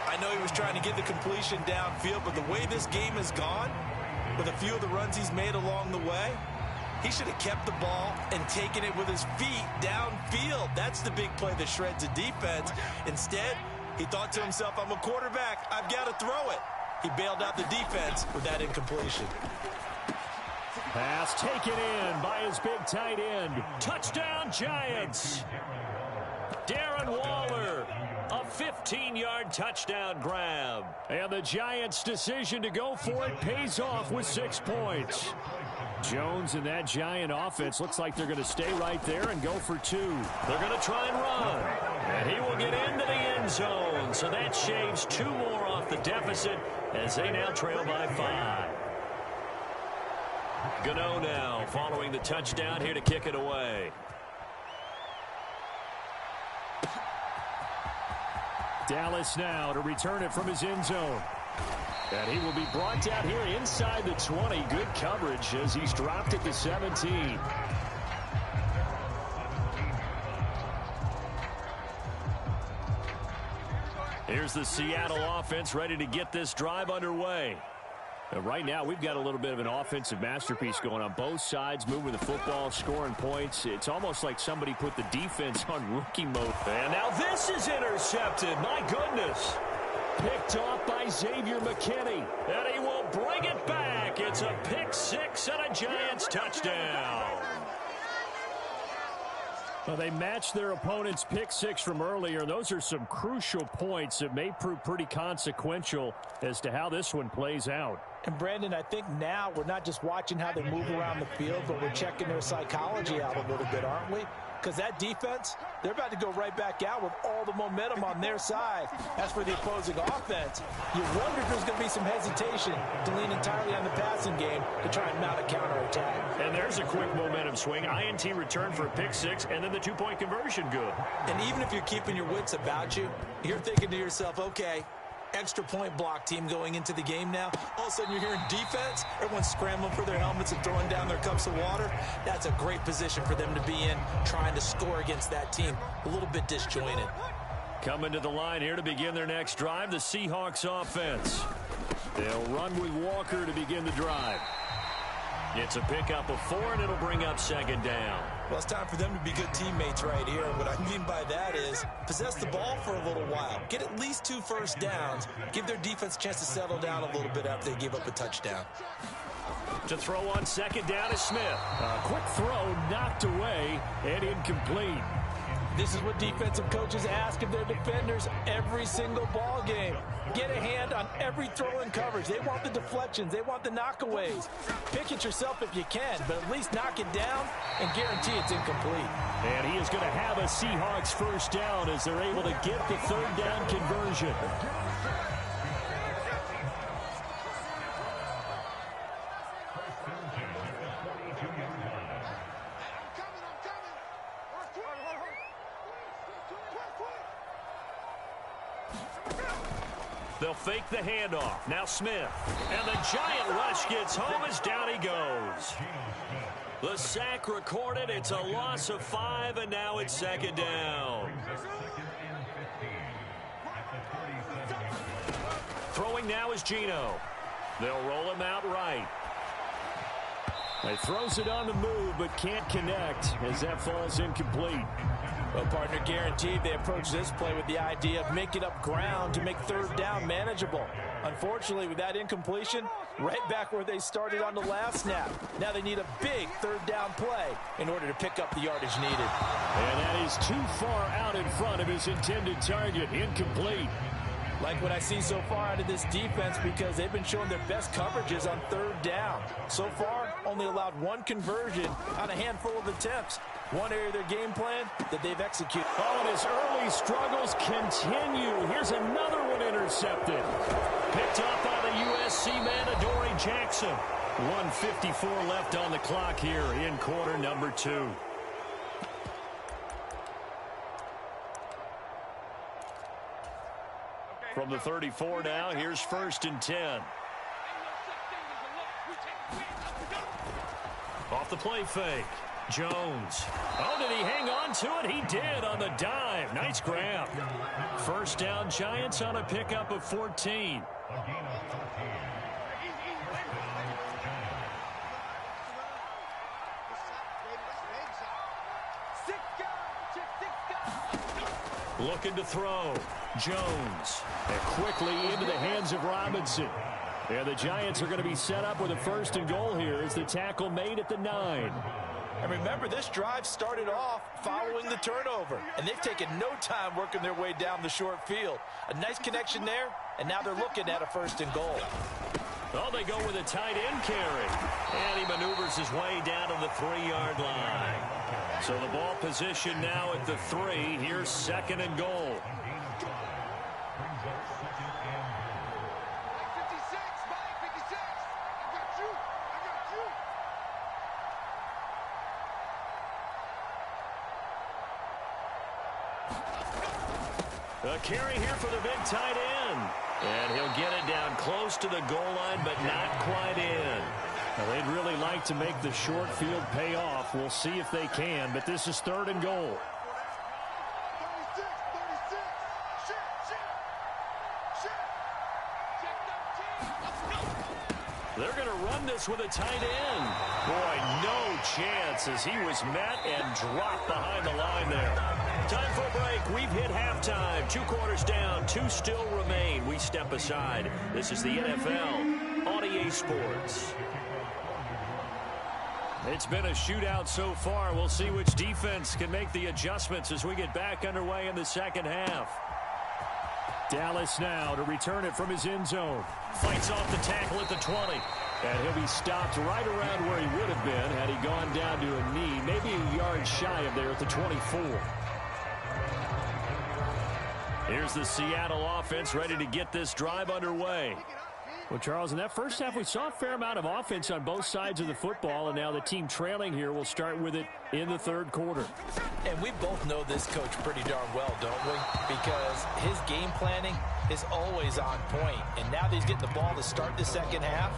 I know he was trying to get the completion downfield, but the way this game has gone, with a few of the runs he's made along the way, he should have kept the ball and taken it with his feet downfield. That's the big play that shreds a defense. Instead, he thought to himself, I'm a quarterback. I've got to throw it. He bailed out the defense with that incompletion. Pass taken in by his big tight end. Touchdown, Giants. Darren Waller. A 15-yard touchdown grab. And the Giants' decision to go for it pays off with 6 points. Jones and that Giant offense looks like they're going to stay right there and go for 2. They're going to try and run. And he will get into the end zone. So that shaves 2 more off the deficit as they now trail by 5. Gano now following the touchdown here to kick it away. Dallas now to return it from his end zone. And he will be brought down here inside the 20. Good coverage as he's dropped it to 17. Here's the Seattle offense ready to get this drive underway. Right now, we've got a little bit of an offensive masterpiece going on both sides, moving the football, scoring points. It's almost like somebody put the defense on rookie mode. And now this is intercepted. My goodness. Picked off by Xavier McKinney. And he will bring it back. It's a pick 6 and a Giants touchdown. Well, they matched their opponent's pick 6 from earlier. Those are some crucial points that may prove pretty consequential as to how this one plays out. And, Brandon, I think now we're not just watching how they move around the field, but we're checking their psychology out a little bit, aren't we? Because that defense, they're about to go right back out with all the momentum on their side. As for the opposing offense, you wonder if there's going to be some hesitation to lean entirely on the passing game to try and mount a counterattack. And there's a quick momentum swing. INT return for a pick 6, and then the 2-point conversion good. And even if you're keeping your wits about you, you're thinking to yourself, okay, extra point block team going into the game now. All of a sudden you're hearing defense. Everyone's scrambling for their helmets and throwing down their cups of water. That's a great position for them to be in, trying to score against that team. A little bit disjointed. Coming to the line here to begin their next drive, the Seahawks offense. They'll run with Walker to begin the drive. It's a pickup of 4, and it'll bring up second down. Well, it's time for them to be good teammates right here. And what I mean by that is possess the ball for a little while. Get at least 2 first downs. Give their defense a chance to settle down a little bit after they give up a touchdown. To throw on second down is Smith. A quick throw knocked away and incomplete. This is what defensive coaches ask of their defenders every single ball game. Get a hand on every throw in coverage. They want the deflections. They want the knockaways. Pick it yourself if you can, but at least knock it down and guarantee it's incomplete. And he is going to have a Seahawks first down as they're able to get the third down conversion. They'll fake the handoff. Now Smith. And the giant rush gets home as down he goes. The sack recorded. It's a loss of 5, and now it's second down. Throwing now is Geno. They'll roll him out right. He throws it on the move, but can't connect as that falls incomplete. Well, partner, guaranteed they approach this play with the idea of making up ground to make third down manageable. Unfortunately, with that incompletion, right back where they started on the last snap. Now they need a big third down play in order to pick up the yardage needed. And that is too far out in front of his intended target. Incomplete. Like what I see so far out of this defense because they've been showing their best coverages on third down. So far, only allowed 1 conversion on a handful of attempts. One area of their game plan that they've executed. Oh, and his early struggles continue. Here's another one intercepted. Picked up by the USC man, Adoree Jackson. 1:54 left on the clock here in quarter number 2. From the 34 now, here's 1st and 10. Off the play fake. Jones. Oh, did he hang on to it? He did on the dive. Nice grab. First down, Giants on a pickup of 14. Looking to throw. Jones. And quickly into the hands of Robinson. And the Giants are going to be set up with a 1st and goal here as the tackle made at the 9. And remember, this drive started off following the turnover. And they've taken no time working their way down the short field. A nice connection there, and now they're looking at a 1st and goal. Oh, they go with a tight end carry. And he maneuvers his way down to the 3-yard line. So the ball position now at the 3. Here's 2nd and goal. A carry here for the big tight end. And he'll get it down close to the goal line, but not quite in. Well, they'd really like to make the short field pay off. We'll see if they can, but this is 3rd and goal. They're going to run this with a tight end. Boy, no chance as he was met and dropped behind the line there. Time for a break. We've hit halftime. 2 quarters down. 2 still remain. We step aside. This is the NFL on EA Sports. It's been a shootout so far. We'll see which defense can make the adjustments as we get back underway in the second half. Dallas now to return it from his end zone. Fights off the tackle at the 20. And he'll be stopped right around where he would have been had he gone down to a knee, maybe a yard shy of there at the 24. Here's the Seattle offense ready to get this drive underway. Well, Charles, in that first half, we saw a fair amount of offense on both sides of the football, and now the team trailing here will start with it in the 3rd quarter. And we both know this coach pretty darn well, don't we? Because his game planning is always on point. And now that he's getting the ball to start the second half,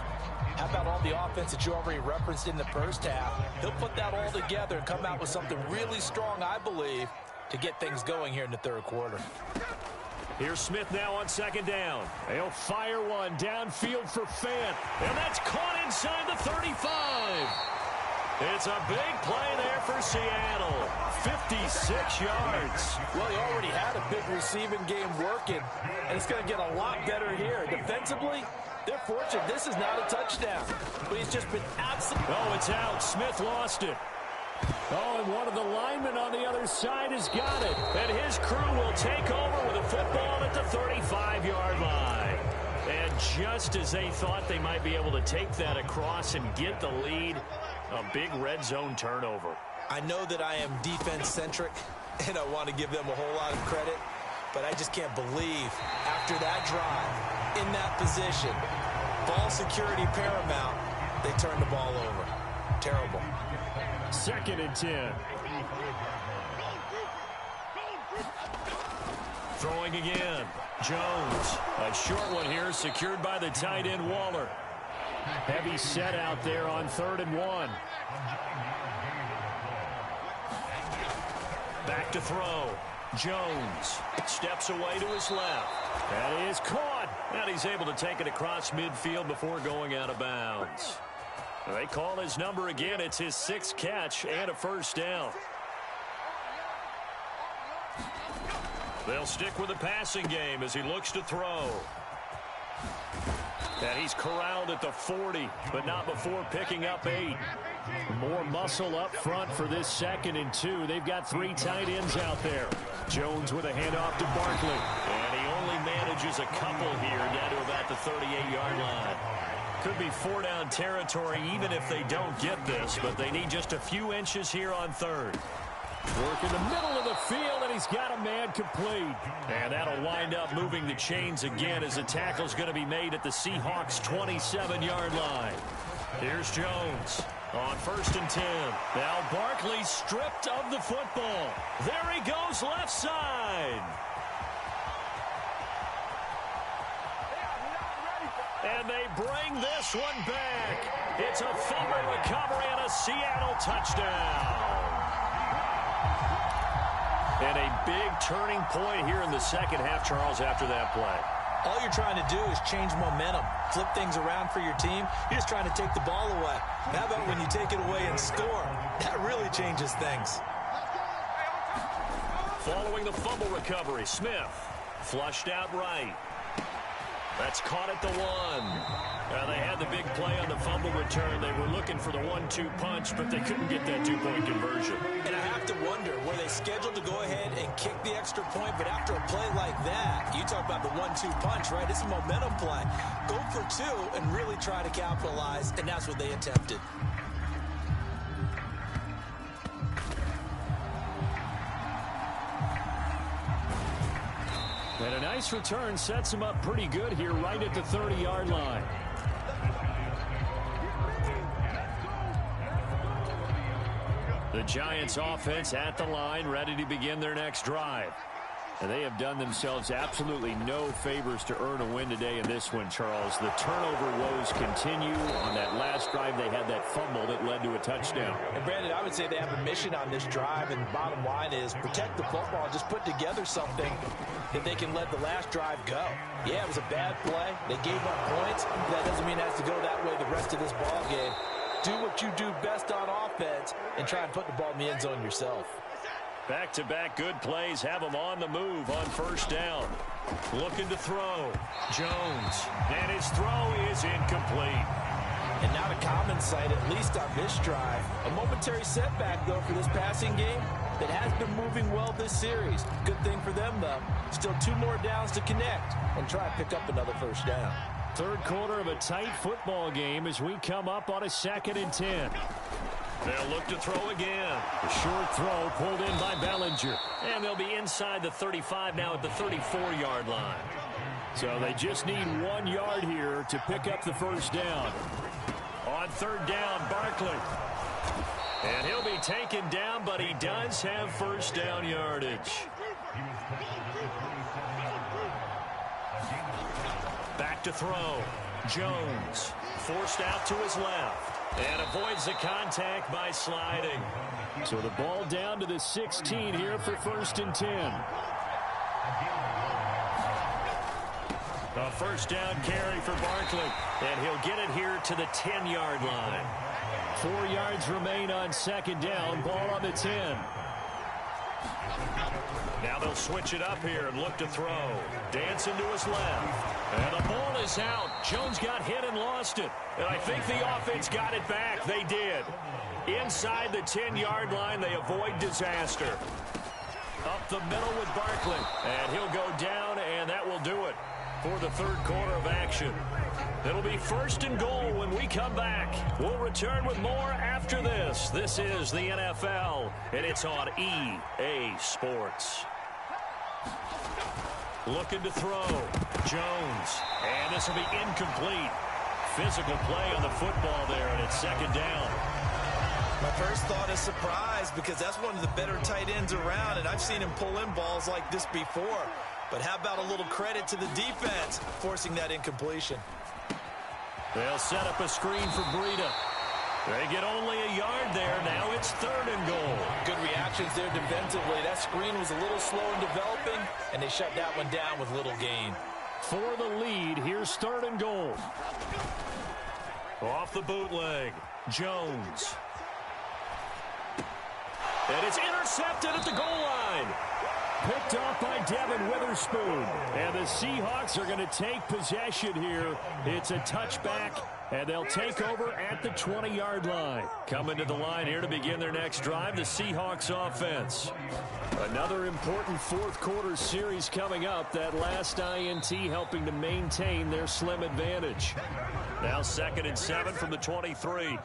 how about all the offense that you already referenced in the first half? He'll put that all together and come out with something really strong, I believe, to get things going here in the 3rd quarter. Here's Smith now on 2nd down. They'll fire one downfield for Fant. And that's caught inside the 35. It's a big play there for Seattle. 56 yards. Well, he already had a big receiving game working, and it's going to get a lot better here. Defensively, they're fortunate. This is not a touchdown, but he's just been absolutely... Oh, it's out. Smith lost it. Oh, and one of the linemen on the other side has got it. And his crew will take over with a football at the 35-yard line. And just as they thought they might be able to take that across and get the lead, a big red zone turnover. I know that I am defense-centric, and I want to give them a whole lot of credit, but I just can't believe after that drive, in that position, ball security paramount, they turned the ball over. Terrible. 2nd and 10. Throwing again. Jones. A short one here, secured by the tight end Waller. Heavy set out there on 3rd and 1. Back to throw. Jones steps away to his left. That is caught. And he's able to take it across midfield before going out of bounds. They call his number again. It's his 6th catch and a first down. They'll stick with the passing game as he looks to throw. And he's corralled at the 40, but not before picking up 8. More muscle up front for this 2nd and 2. They've got 3 tight ends out there. Jones with a handoff to Barkley. And he only manages a couple here down to about the 38-yard line. Could be 4-down territory even if they don't get this, but they need just a few inches here on 3rd. Work in the middle of the field, and he's got a man complete. And that'll wind up moving the chains again as the tackle's going to be made at the Seahawks' 27-yard line. Here's Jones on 1st and 10. Now Barkley stripped of the football. There he goes left side. And they bring this one back. It's a fumble recovery and a Seattle touchdown. And a big turning point here in the 2nd half, Charles, after that play. All you're trying to do is change momentum, flip things around for your team. You're just trying to take the ball away. How about when you take it away and score? That really changes things. Following the fumble recovery, Smith flushed out right. That's caught at the 1. They had the big play on the fumble return. They were looking for the 1-2 punch, but they couldn't get that 2-point conversion. And I have to wonder, were they scheduled to go ahead and kick the extra point? But after a play like that, you talk about the 1-2 punch, right? It's a momentum play. Go for 2 and really try to capitalize, and that's what they attempted. And a nice return sets him up pretty good here right at the 30-yard line. The Giants offense at the line, ready to begin their next drive. And they have done themselves absolutely no favors to earn a win today in this one, Charles. The turnover woes continue. On that last drive, they had that fumble that led to a touchdown. And, Brandon, I would say they have a mission on this drive, and the bottom line is protect the football. Just put together something that they can let the last drive go. Yeah, it was a bad play. They gave up points. That doesn't mean it has to go that way the rest of this ball game. Do what you do best on offense and try and put the ball in the end zone yourself. Back-to-back good plays have him on the move on 1st down. Looking to throw. Jones. And his throw is incomplete. And not a common sight, at least on this drive. A momentary setback, though, for this passing game that has been moving well this series. Good thing for them, though. Still 2 more downs to connect and try and pick up another 1st down. 3rd quarter of a tight football game as we come up on a 2nd and 10. They'll look to throw again. A short throw pulled in by Bellinger. And they'll be inside the 35 now at the 34-yard line. So they just need 1 yard here to pick up the 1st down. On 3rd down, Barkley. And he'll be taken down, but he does have 1st down yardage. Back to throw. Jones forced out to his left. And avoids the contact by sliding. So the ball down to the 16 here for 1st and 10. A first down carry for Barkley, and he'll get it here to the 10-yard line. 4 yards remain on second down. Ball on the 10. Now they'll switch it up here and look to throw. Dancing to his left. And the ball is out. Jones got hit and lost it. And I think the offense got it back. They did. Inside the 10-yard line, they avoid disaster. Up the middle with Barkley. And he'll go down, and that will do it for the third quarter of action. It'll be first and goal when we come back. We'll return with more after this. This is the NFL, and it's on EA Sports. Looking to throw. Jones. And this will be incomplete. Physical play on the football there, and it's second down. My first thought is surprise, because that's one of the better tight ends around, and I've seen him pull in balls like this before. But how about a little credit to the defense forcing that incompletion? They'll set up a screen for Breida. They get only a yard there. Now it's third and goal. Good reactions there defensively. That screen was a little slow in developing, and they shut that one down with little gain. For the lead, here's third and goal. Off the bootleg, Jones. And it's intercepted at the goal line. Picked off by Devin Witherspoon. And the Seahawks are going to take possession here. It's a touchback, and they'll take over at the 20-yard line. Coming to the line here to begin their next drive, the Seahawks offense. Another important fourth quarter series coming up. That last INT helping to maintain their slim advantage. Now 2nd and 7 from the 23.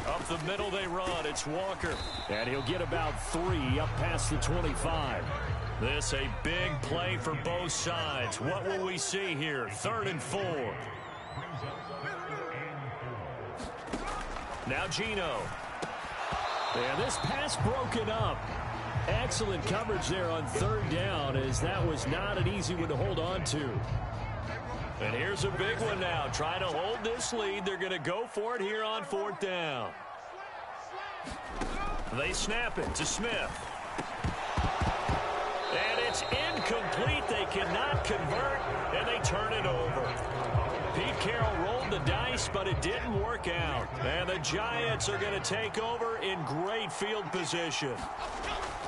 Up the middle they run. It's Walker. And he'll get about 3 up past the 25. This a big play for both sides. What will we see here? 3rd and 4. Now Geno. And this pass broken up. Excellent coverage there on 3rd down, as that was not an easy one to hold on to. And here's a big one now. Trying to hold this lead. They're going to go for it here on 4th down. They snap it to Smith. And it's incomplete. They cannot convert, and they turn it over. Pete Carroll rolled the dice, but it didn't work out. And the Giants are going to take over in great field position.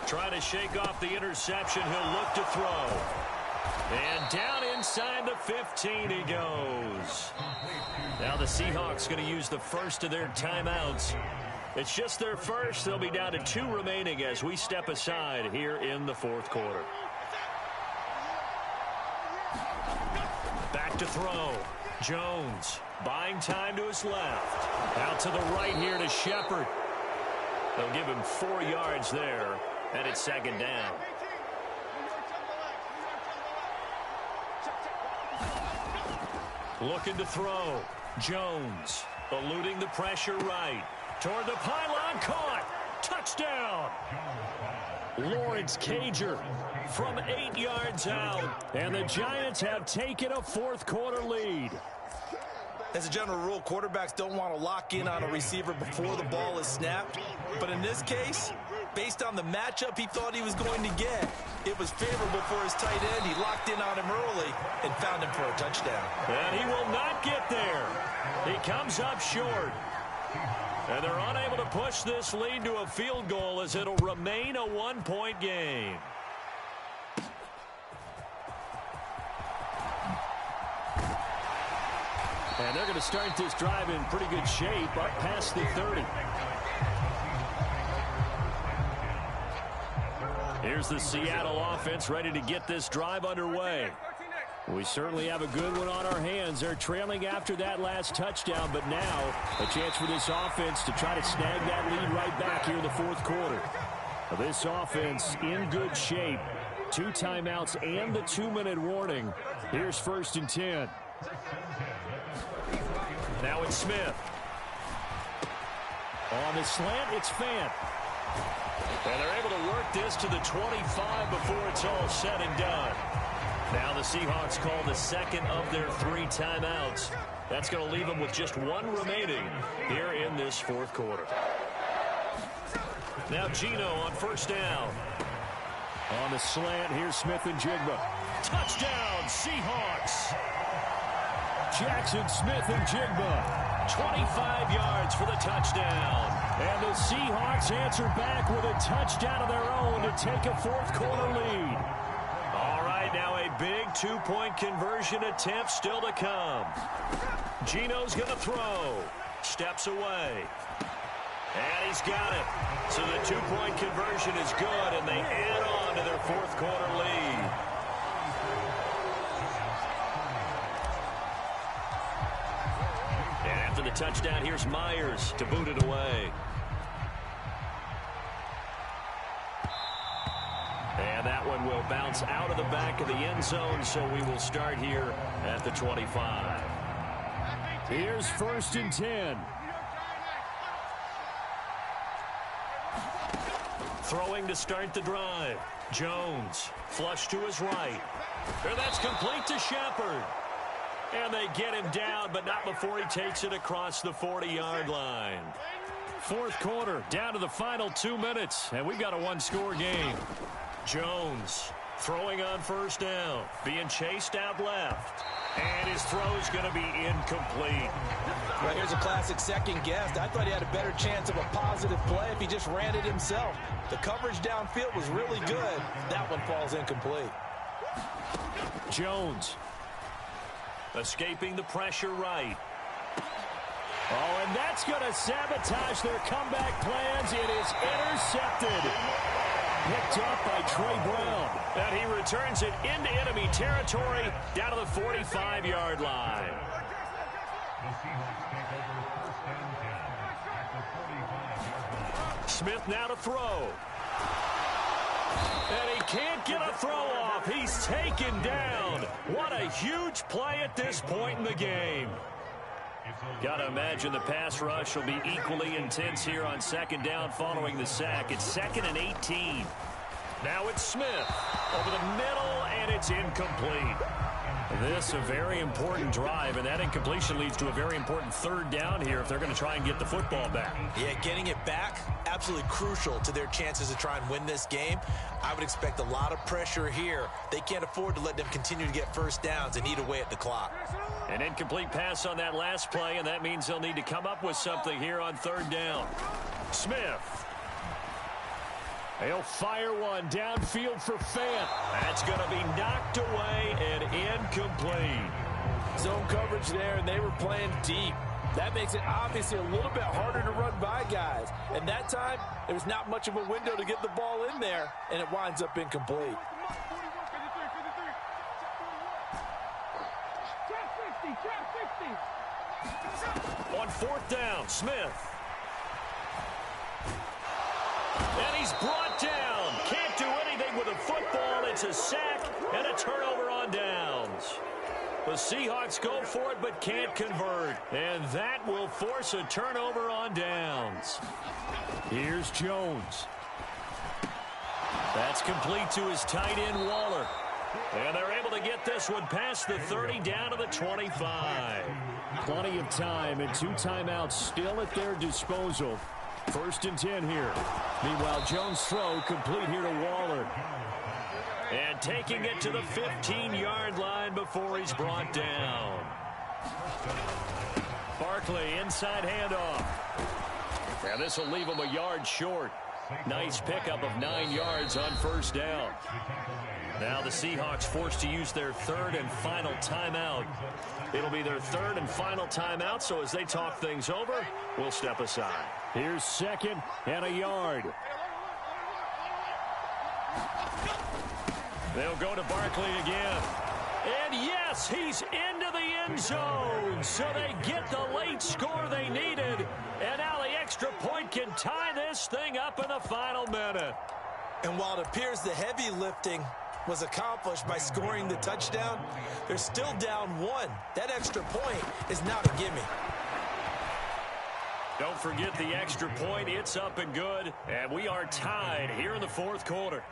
Trying to shake off the interception. He'll look to throw. And down inside the 15 he goes. Now the Seahawks going to use the first of their timeouts. It's just their first. They'll be down to 2 remaining as we step aside here in the fourth quarter. Back to throw. Jones buying time to his left. Out to the right here to Shepard. They'll give him 4 yards there, and it's 2nd down. Looking to throw. Jones eluding the pressure right. Toward the pylon, caught. Touchdown. Lawrence Cager from 8 yards out. And the Giants have taken a fourth quarter lead. As a general rule, quarterbacks don't want to lock in on a receiver before the ball is snapped. But in this case, based on the matchup he thought he was going to get, it was favorable for his tight end. He locked in on him early and found him for a touchdown. And he will not get there. He comes up short. And they're unable to push this lead to a field goal as it'll remain a 1-point game. And they're going to start this drive in pretty good shape up past the 30. Here's the Seattle offense ready to get this drive underway. We certainly have a good one on our hands. They're trailing after that last touchdown, but now a chance for this offense to try to snag that lead right back here in the fourth quarter. This offense in good shape. 2 timeouts and the 2-minute warning. Here's 1st and 10. Now it's Smith. On the slant, it's Fant. And they're able to work this to the 25 before it's all said and done. Now the Seahawks call the 2nd of their 3 timeouts. That's going to leave them with just 1 remaining here in this fourth quarter. Now Geno on 1st down. On the slant, here's Smith and Jigba. Touchdown, Seahawks. Jackson Smith and Jigba. 25 yards for the touchdown. And the Seahawks answer back with a touchdown of their own to take a fourth-quarter lead. All right, now a big two-point conversion attempt still to come. Gino's going to throw. Steps away. And he's got it. So the two-point conversion is good, and they add on to their fourth-quarter lead. And after the touchdown, here's Myers to boot it away. And that one will bounce out of the back of the end zone, so we will start here at the 25. Here's 1st and 10. Throwing to start the drive. Jones, flush to his right. And that's complete to Shepard. And they get him down, but not before he takes it across the 40-yard line. Fourth quarter, down to the final 2 minutes, and we've got a one-score game. Jones throwing on first down, being chased out left. And his throw's going to be incomplete. Well, here's a classic second guess. I thought he had a better chance of a positive play if he just ran it himself. The coverage downfield was really good. That one falls incomplete. Jones escaping the pressure right. Oh, and that's going to sabotage their comeback plans. It is intercepted. Picked up by Trey Brown. And he returns it into enemy territory down to the 45-yard line. Smith now to throw. And he can't get a throw off. He's taken down. What a huge play at this point in the game. Got to imagine the pass rush will be equally intense here on second down following the sack. It's 2nd and 18. Now it's Smith over the middle, and it's incomplete. This a very important drive, and that incompletion leads to a very important third down here if they're going to try and get the football back. Yeah, getting it back, absolutely crucial to their chances to try and win this game. I would expect a lot of pressure here. They can't afford to let them continue to get first downs and eat away at the clock. An incomplete pass on that last play, and that means they'll need to come up with something here on third down. Smith. He'll fire one downfield for Fant. That's going to be knocked away and incomplete. Zone coverage there, and they were playing deep. That makes it obviously a little bit harder to run by guys. And that time, there was not much of a window to get the ball in there, and it winds up incomplete. On fourth down, Smith. And he's brought down. Can't do anything with a football. It's a sack and a turnover on downs. The Seahawks go for it but can't convert. And that will force a turnover on downs. Here's Jones. That's complete to his tight end, Waller. And they're able to get this one past the 30 down to the 25. Plenty of time and 2 timeouts still at their disposal. 1st and 10 here. Meanwhile, Jones' throw complete here to Waller. And taking it to the 15-yard line before he's brought down. Barkley, inside handoff. And this will leave him a yard short. Nice pickup of 9 yards on first down. Now the Seahawks forced to use their 3rd and final timeout. It'll be their 3rd and final timeout, so as they talk things over, we'll step aside. Here's 2nd and a yard. They'll go to Barkley again. And yes, he's into the end zone. So they get the late score they needed. And now the extra point can tie this thing up in the final minute. And while it appears the heavy lifting was accomplished by scoring the touchdown, they're still down 1. That extra point is not a gimme. Don't forget the extra point. It's up and good. And we are tied here in the fourth quarter.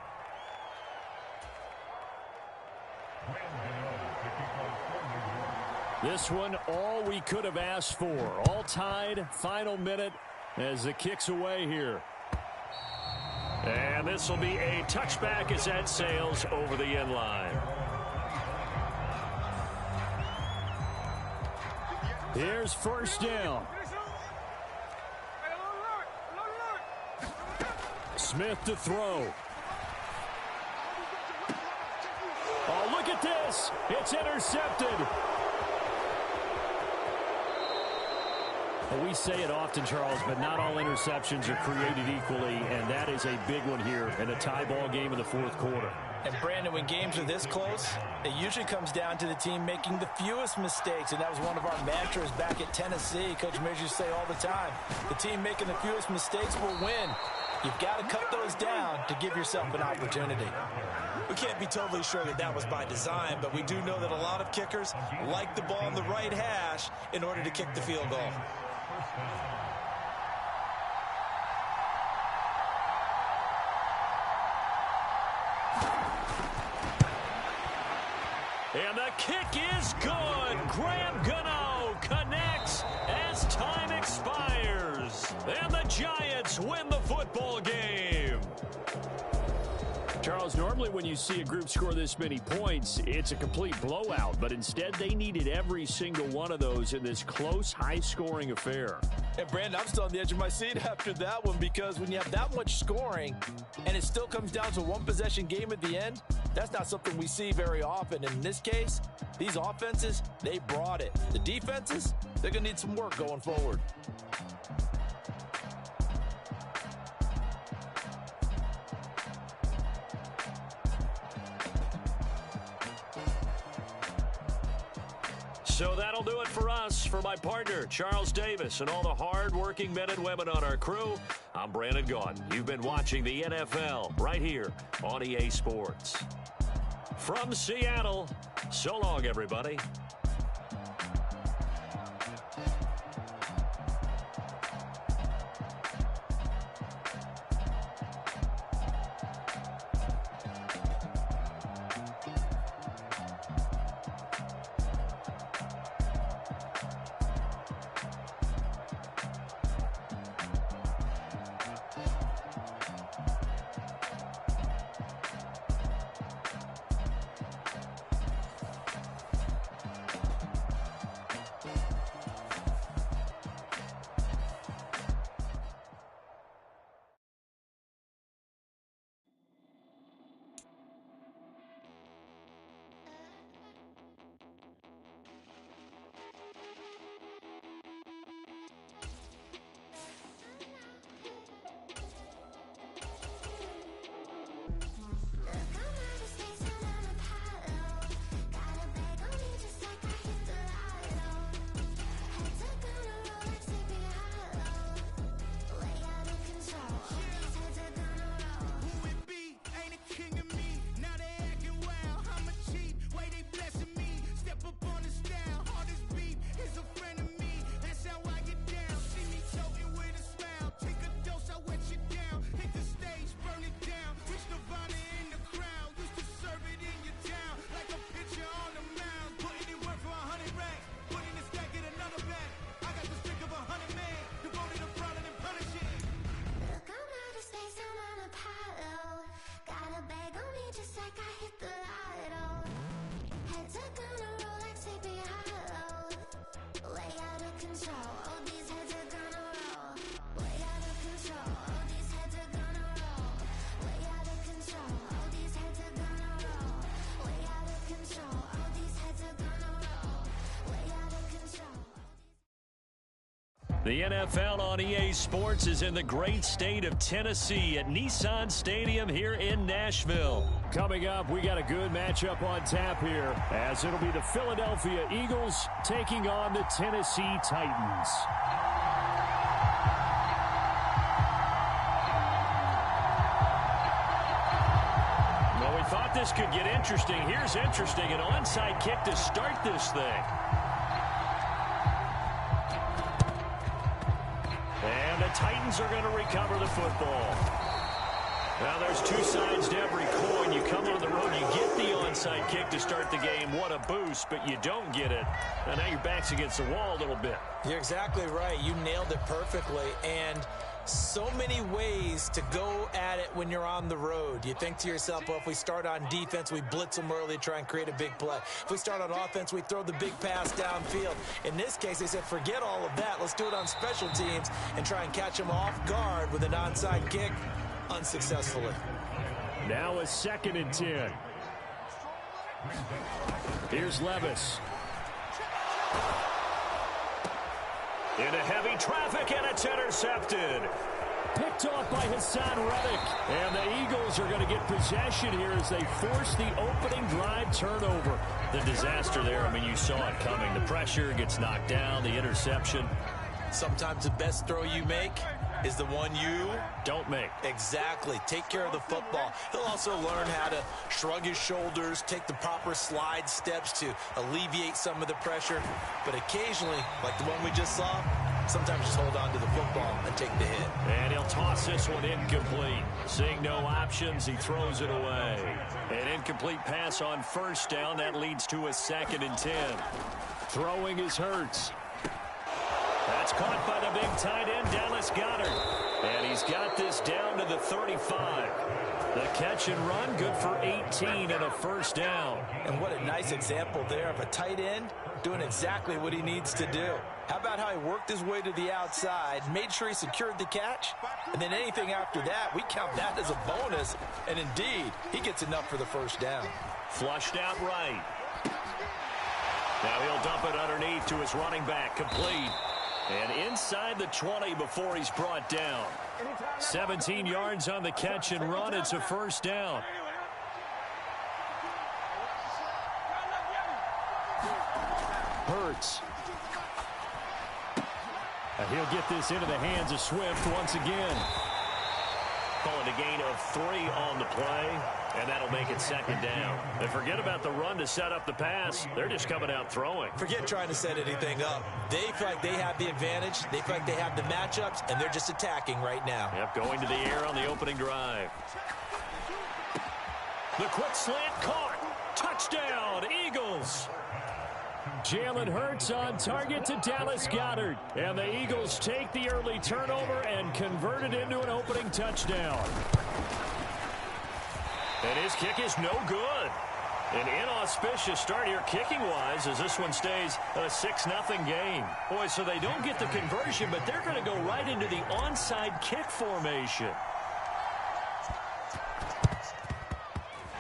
This one, all we could have asked for. All tied, final minute as the kick's away here. And this will be a touchback as that sails over the end line. Here's first down. Smith to throw. Oh, look at this. It's intercepted. Well, we say it often, Charles, but not all interceptions are created equally, and that is a big one here in a tie ball game in the fourth quarter. And, Brandon, when games are this close, it usually comes down to the team making the fewest mistakes, and that was one of our mantras back at Tennessee. Coach Mears used to say all the time, the team making the fewest mistakes will win. You've got to cut those down to give yourself an opportunity. We can't be totally sure that that was by design, but we do know that a lot of kickers like the ball on the right hash in order to kick the field goal. And the kick is good. Graham Gano connects as time expires. And the Giants win the football game. Charles, normally when you see a group score this many points, it's a complete blowout. But instead, they needed every single one of those in this close, high-scoring affair. And, Brandon, I'm still on the edge of my seat after that one, because when you have that much scoring and it still comes down to a one-possession game at the end, that's not something we see very often. And in this case, these offenses, they brought it. The defenses, they're going to need some work going forward. So that'll do it for us. For my partner, Charles Davis, and all the hard-working men and women on our crew, I'm Brandon Gaudin. You've been watching the NFL right here on EA Sports. From Seattle, so long, everybody. The NFL on EA Sports is in the great state of Tennessee at Nissan Stadium here in Nashville. Coming up, we got a good matchup on tap here, as it'll be the Philadelphia Eagles taking on the Tennessee Titans. Well, we thought this could get interesting. Here's interesting, an onside kick to start this thing. And the Titans are going to recover the football. Now, there's two sides to every coin. You come on the road, you get the onside kick to start the game. What a boost, but you don't get it. And now your back's against the wall a little bit. You're exactly right. You nailed it perfectly. And So many ways to go at it when you're on the road. You think to yourself, well, if we start on defense, we blitz them early, try and create a big play. If we start on offense, we throw the big pass downfield. In this case, they said, forget all of that. Let's do it on special teams and try and catch them off guard with an onside kick unsuccessfully. Now a 2nd and 10. Here's Levis. Into heavy traffic, and it's intercepted. Picked off by Hassan Reddick. And the Eagles are going to get possession here as they force the opening drive turnover. The disaster there, I mean, you saw it coming. The pressure gets knocked down, the interception. Sometimes the best throw you make is the one you don't make. Exactly. Take care of the football. He'll also learn how to shrug his shoulders, take the proper slide steps to alleviate some of the pressure. But occasionally, like the one we just saw, sometimes just hold on to the football and take the hit. And he'll toss this one incomplete. Seeing no options, he throws it away. An incomplete pass on 1st down. That leads to a 2nd and 10. Throwing is Hurts. That's caught by the big tight end, Dallas Goedert. And he's got this down to the 35. The catch and run, good for 18 and a 1st down. And what a nice example there of a tight end doing exactly what he needs to do. How about how he worked his way to the outside, made sure he secured the catch, and then anything after that, we count that as a bonus. And indeed, he gets enough for the 1st down. Flushed out right. Now he'll dump it underneath to his running back, complete. And inside the 20 before he's brought down. 17 yards on the catch and run. It's a 1st down. Hurts. He'll get this into the hands of Swift once again. Calling a gain of 3 on the play, and that'll make it 2nd down. And forget about the run to set up the pass. They're just coming out throwing. Forget trying to set anything up. They feel like they have the advantage. They feel like they have the matchups, and they're just attacking right now. Yep, going to the air on the opening drive. The quick slant caught. Touchdown, Eagles. Jalen Hurts on target to Dallas Goedert. And the Eagles take the early turnover and convert it into an opening touchdown. And his kick is no good. An inauspicious start here kicking-wise as this one stays a 6-0 game. Boy, so they don't get the conversion, but they're going to go right into the onside kick formation.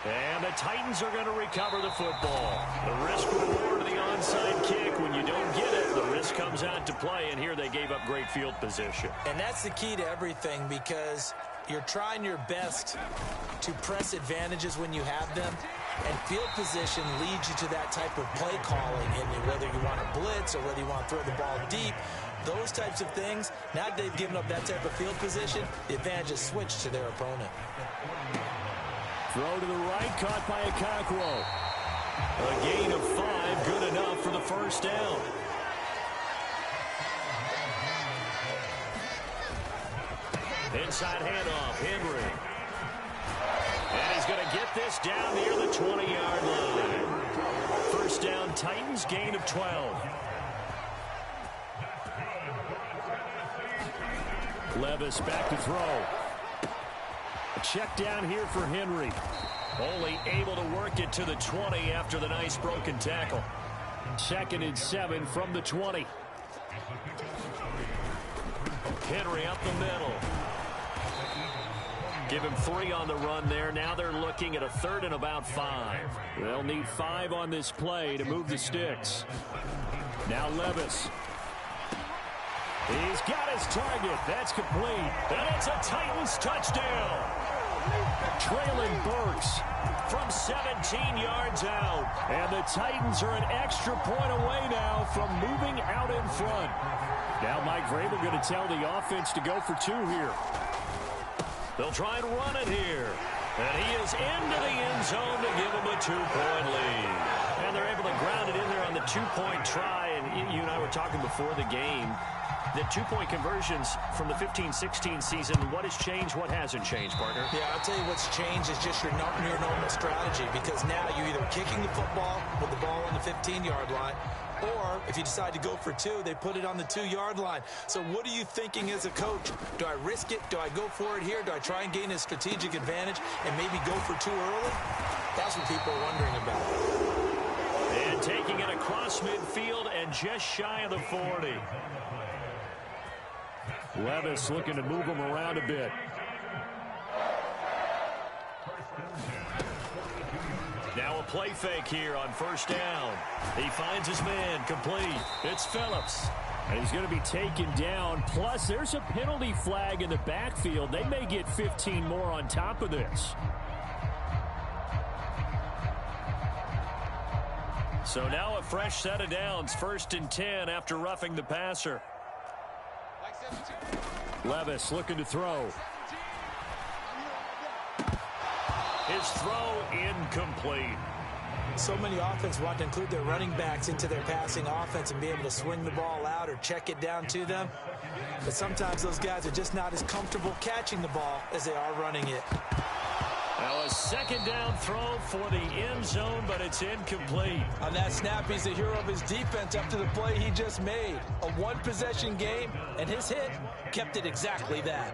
And the Titans are going to recover the football. The risk-reward of the onside kick, when you don't get it, the risk comes out to play, and here they gave up great field position. And that's the key to everything, because you're trying your best to press advantages when you have them, and field position leads you to that type of play calling, and whether you want to blitz or whether you want to throw the ball deep, those types of things. Now that they've given up that type of field position, the advantage is switched to their opponent. Throw to the right, caught by Okonkwo. A gain of 5, good enough for the 1st down. Inside handoff, Henry. And he's going to get this down near the 20-yard line. 1st down, Titans, gain of 12. Levis back to throw. A check down here for Henry. Only able to work it to the 20 after the nice broken tackle. 2nd and 7 from the 20. Henry up the middle. Give him 3 on the run there. Now they're looking at a 3rd and about 5. They'll need 5 on this play to move the sticks. Now Levis. He's got his target. That's complete. And it's a Titans touchdown. Traylon Burks from 17 yards out. And the Titans are an extra point away now from moving out in front. Now Mike Vrabel going to tell the offense to go for 2 here. They'll try and run it here. And he is into the end zone to give them a 2-point lead. And they're able to ground it in there on the 2-point try. And you and I were talking before the game. The 2-point conversions from the 15-16 season, what has changed, what hasn't changed, partner? Yeah, I'll tell you what's changed is just your normal strategy, because now you're either kicking the football with the ball on the 15-yard line, Or if you decide to go for 2, they put it on the 2-yard line. So what are you thinking as a coach? Do I risk it? Do I go for it here? Do I try and gain a strategic advantage and maybe go for 2 early? That's what people are wondering about. And taking it across midfield and just shy of the 40. Levis looking to move him around a bit. Now a play fake here on first down. He finds his man, complete. It's Phillips. And he's going to be taken down. Plus, there's a penalty flag in the backfield. They may get 15 more on top of this. So now a fresh set of downs, 1st and 10 after roughing the passer. Levis looking to throw. His throw incomplete. So many offenses want to include their running backs into their passing offense and be able to swing the ball out or check it down to them. But sometimes those guys are just not as comfortable catching the ball as they are running it. Now a 2nd down throw for the end zone, but it's incomplete. On that snap, he's the hero of his defense after the play he just made. A 1-possession game, and his hit kept it exactly that.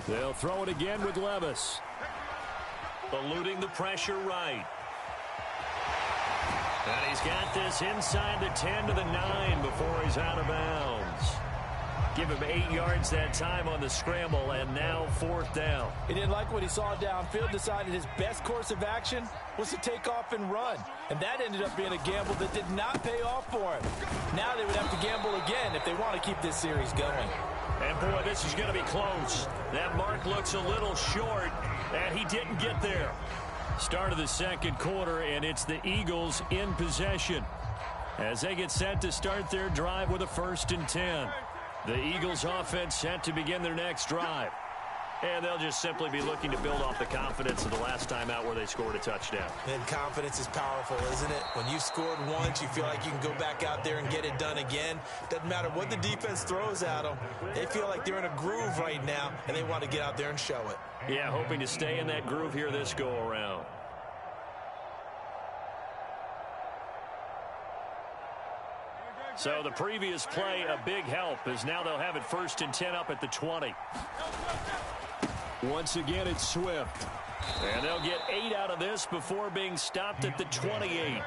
They'll throw it again with Levis. Eluding the pressure right. And he's got this inside the 10 to the 9 before he's out of bounds. Give him 8 yards that time on the scramble, and now 4th down. He didn't like what he saw downfield, decided his best course of action was to take off and run. And that ended up being a gamble that did not pay off for him. Now they would have to gamble again if they want to keep this series going. And boy, this is going to be close. That mark looks a little short, and he didn't get there. Start of the 2nd quarter, and it's the Eagles in possession as they get set to start their drive with a 1st and 10. The Eagles offense set to begin their next drive. And they'll just simply be looking to build off the confidence of the last time out where they scored a touchdown. And confidence is powerful, isn't it? When you've scored once, you feel like you can go back out there and get it done again. Doesn't matter what the defense throws at them. They feel like they're in a groove right now, and they want to get out there and show it. Yeah, hoping to stay in that groove here this go-around. So the previous play, a big help, as now they'll have it 1st and 10 up at the 20. Once again, it's Swift. And they'll get 8 out of this before being stopped at the 28.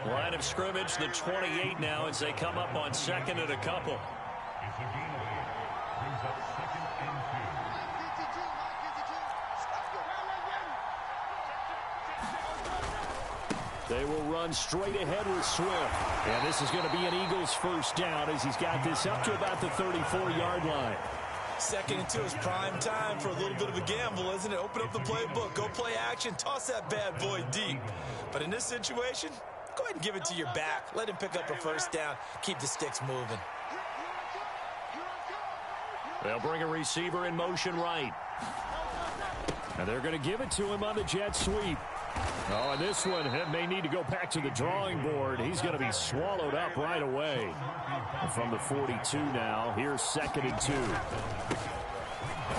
Line of scrimmage, the 28 now as they come up on 2nd and a couple. They will run straight ahead with Swift. And this is going to be an Eagles 1st down as he's got this up to about the 34-yard line. 2nd and 2 is prime time for a little bit of a gamble, isn't it? Open up the playbook, go play action, toss that bad boy deep. But in this situation, go ahead and give it to your back. Let him pick up a 1st down. Keep the sticks moving. They'll bring a receiver in motion right. And they're going to give it to him on the jet sweep. Oh, and this one may need to go back to the drawing board. He's going to be swallowed up right away. From the 42 now, here's 2nd and 2.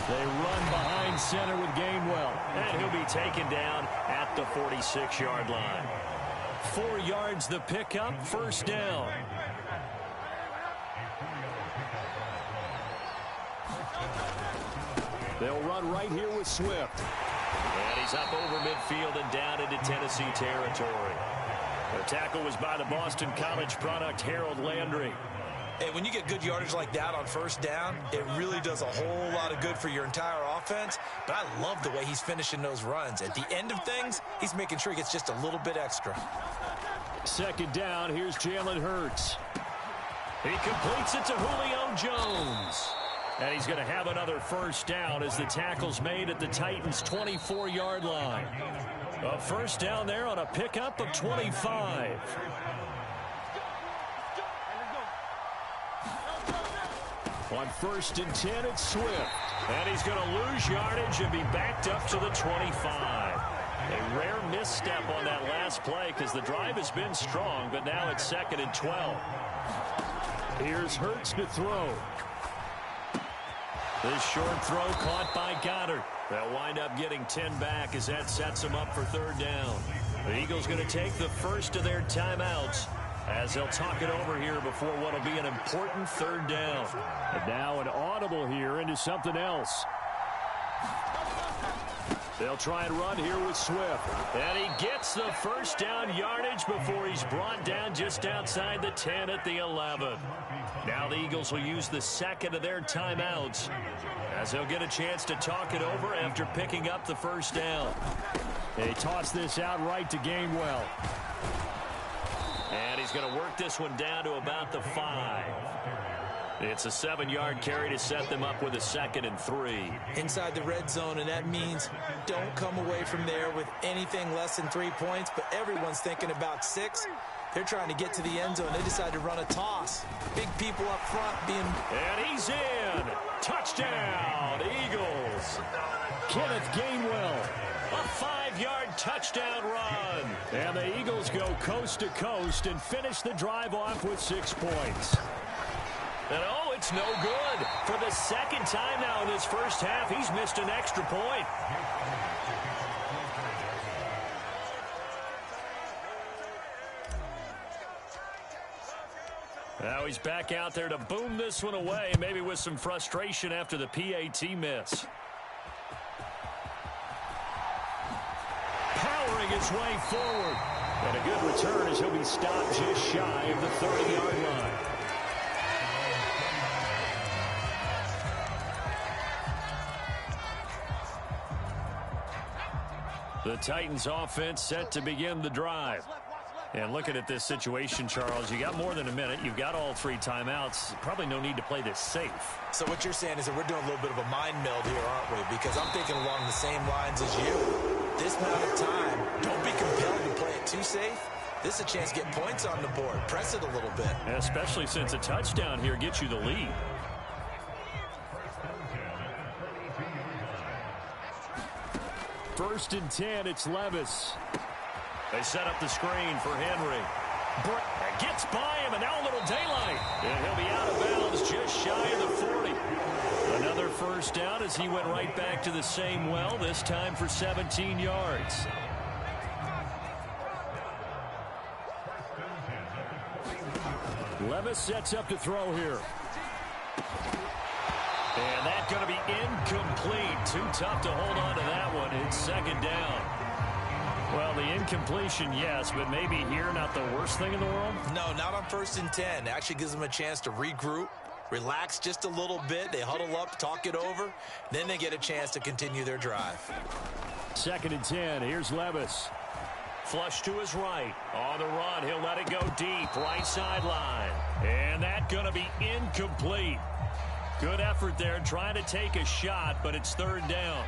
They run behind center with Gainwell. And he'll be taken down at the 46-yard line. 4 yards the pickup, 1st down. They'll run right here with Swift. And he's up over midfield and down into Tennessee territory. The tackle was by the Boston College product, Harold Landry. Hey, when you get good yardage like that on 1st down, it really does a whole lot of good for your entire offense. But I love the way he's finishing those runs. At the end of things, he's making sure he gets just a little bit extra. 2nd down, here's Jalen Hurts. He completes it to Julio Jones. And he's going to have another 1st down as the tackle's made at the Titans' 24-yard line. A 1st down there on a pickup of 25. On 1st and 10, it's Swift. And he's going to lose yardage and be backed up to the 25. A rare misstep on that last play because the drive has been strong, but now it's 2nd and 12. Here's Hurts to throw. This short throw caught by Goddard. They'll wind up getting 10 back as that sets them up for 3rd down. The Eagles going to take the first of their timeouts as they'll talk it over here before what will be an important third down. And now an audible here into something else. They'll try and run here with Swift. And he gets the first down yardage before he's brought down just outside the 10 at the 11. Now the Eagles will use the second of their timeouts as they'll get a chance to talk it over after picking up the first down. They toss this out right to Gainwell. And he's going to work this one down to about the 5. It's a 7-yard carry to set them up with a 2nd and 3. Inside the red zone, and that means don't come away from there with anything less than 3 points, but everyone's thinking about 6. They're trying to get to the end zone. They decide to run a toss. Big people up front being... And he's in. Touchdown, Eagles. Kenneth Gainwell. A 5-yard touchdown run. And the Eagles go coast to coast and finish the drive off with 6 points. And oh, it's no good. For the second time now in this first half, he's missed an extra point. Now he's back out there to boom this one away, maybe with some frustration after the PAT miss. Powering his way forward. And a good return as he'll be stopped just shy of the 30-yard line. The Titans offense set to begin the drive. And looking at this situation, Charles, you got more than a minute. You've got all 3 timeouts. Probably no need to play this safe. So what you're saying is that we're doing a little bit of a mind meld here, aren't we? Because I'm thinking along the same lines as you. This amount of time, don't be compelled to play it too safe. This is a chance to get points on the board. Press it a little bit. Especially since a touchdown here gets you the lead. First and 10, it's Levis. They set up the screen for Henry. Gets by him, and now a little daylight. And he'll be out of bounds just shy of the 40. Another first down as he went right back to the same well, this time for 17 yards. Levis sets up to throw here. And that's going to be incomplete. Too tough to hold on to that one. It's second down. Well, the incompletion, yes, but maybe here not the worst thing in the world? No, not on 1st and 10. It actually gives them a chance to regroup, relax just a little bit. They huddle up, talk it over. Then they get a chance to continue their drive. 2nd and 10. Here's Levis. Flush to his right. On the run, he'll let it go deep. Right sideline. And that's going to be incomplete. Good effort there trying to take a shot, but it's 3rd down.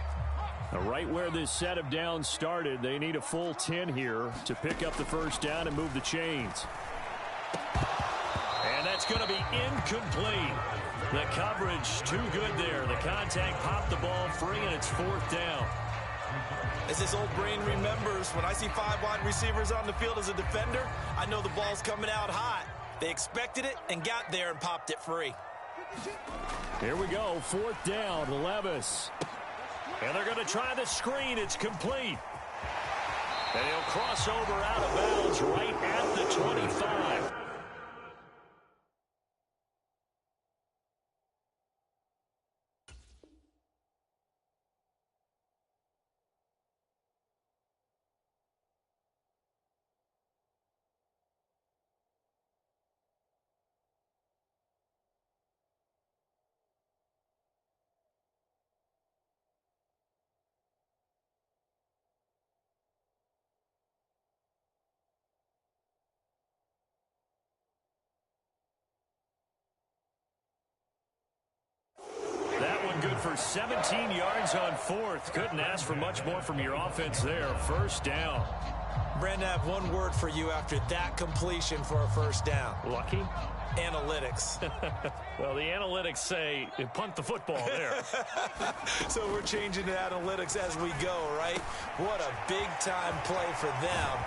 Right where this set of downs started, they need a full 10 here to pick up the first down and move the chains. And that's going to be incomplete. The coverage too good there. The contact popped the ball free, and it's 4th down. As this old brain remembers, when I see 5 wide receivers on the field as a defender, I know the ball's coming out hot. They expected it and got there and popped it free. Here we go, 4th down, Levis. And they're going to try the screen. It's complete. And he'll cross over out of bounds right at the 25. Good for 17 yards on 4th. Couldn't ask for much more from your offense there. First down. Brandon, I have one word for you after that completion for a first down. Lucky? Analytics. Well, the analytics say punt the football there. So we're changing to analytics as we go, right? What a big-time play for them.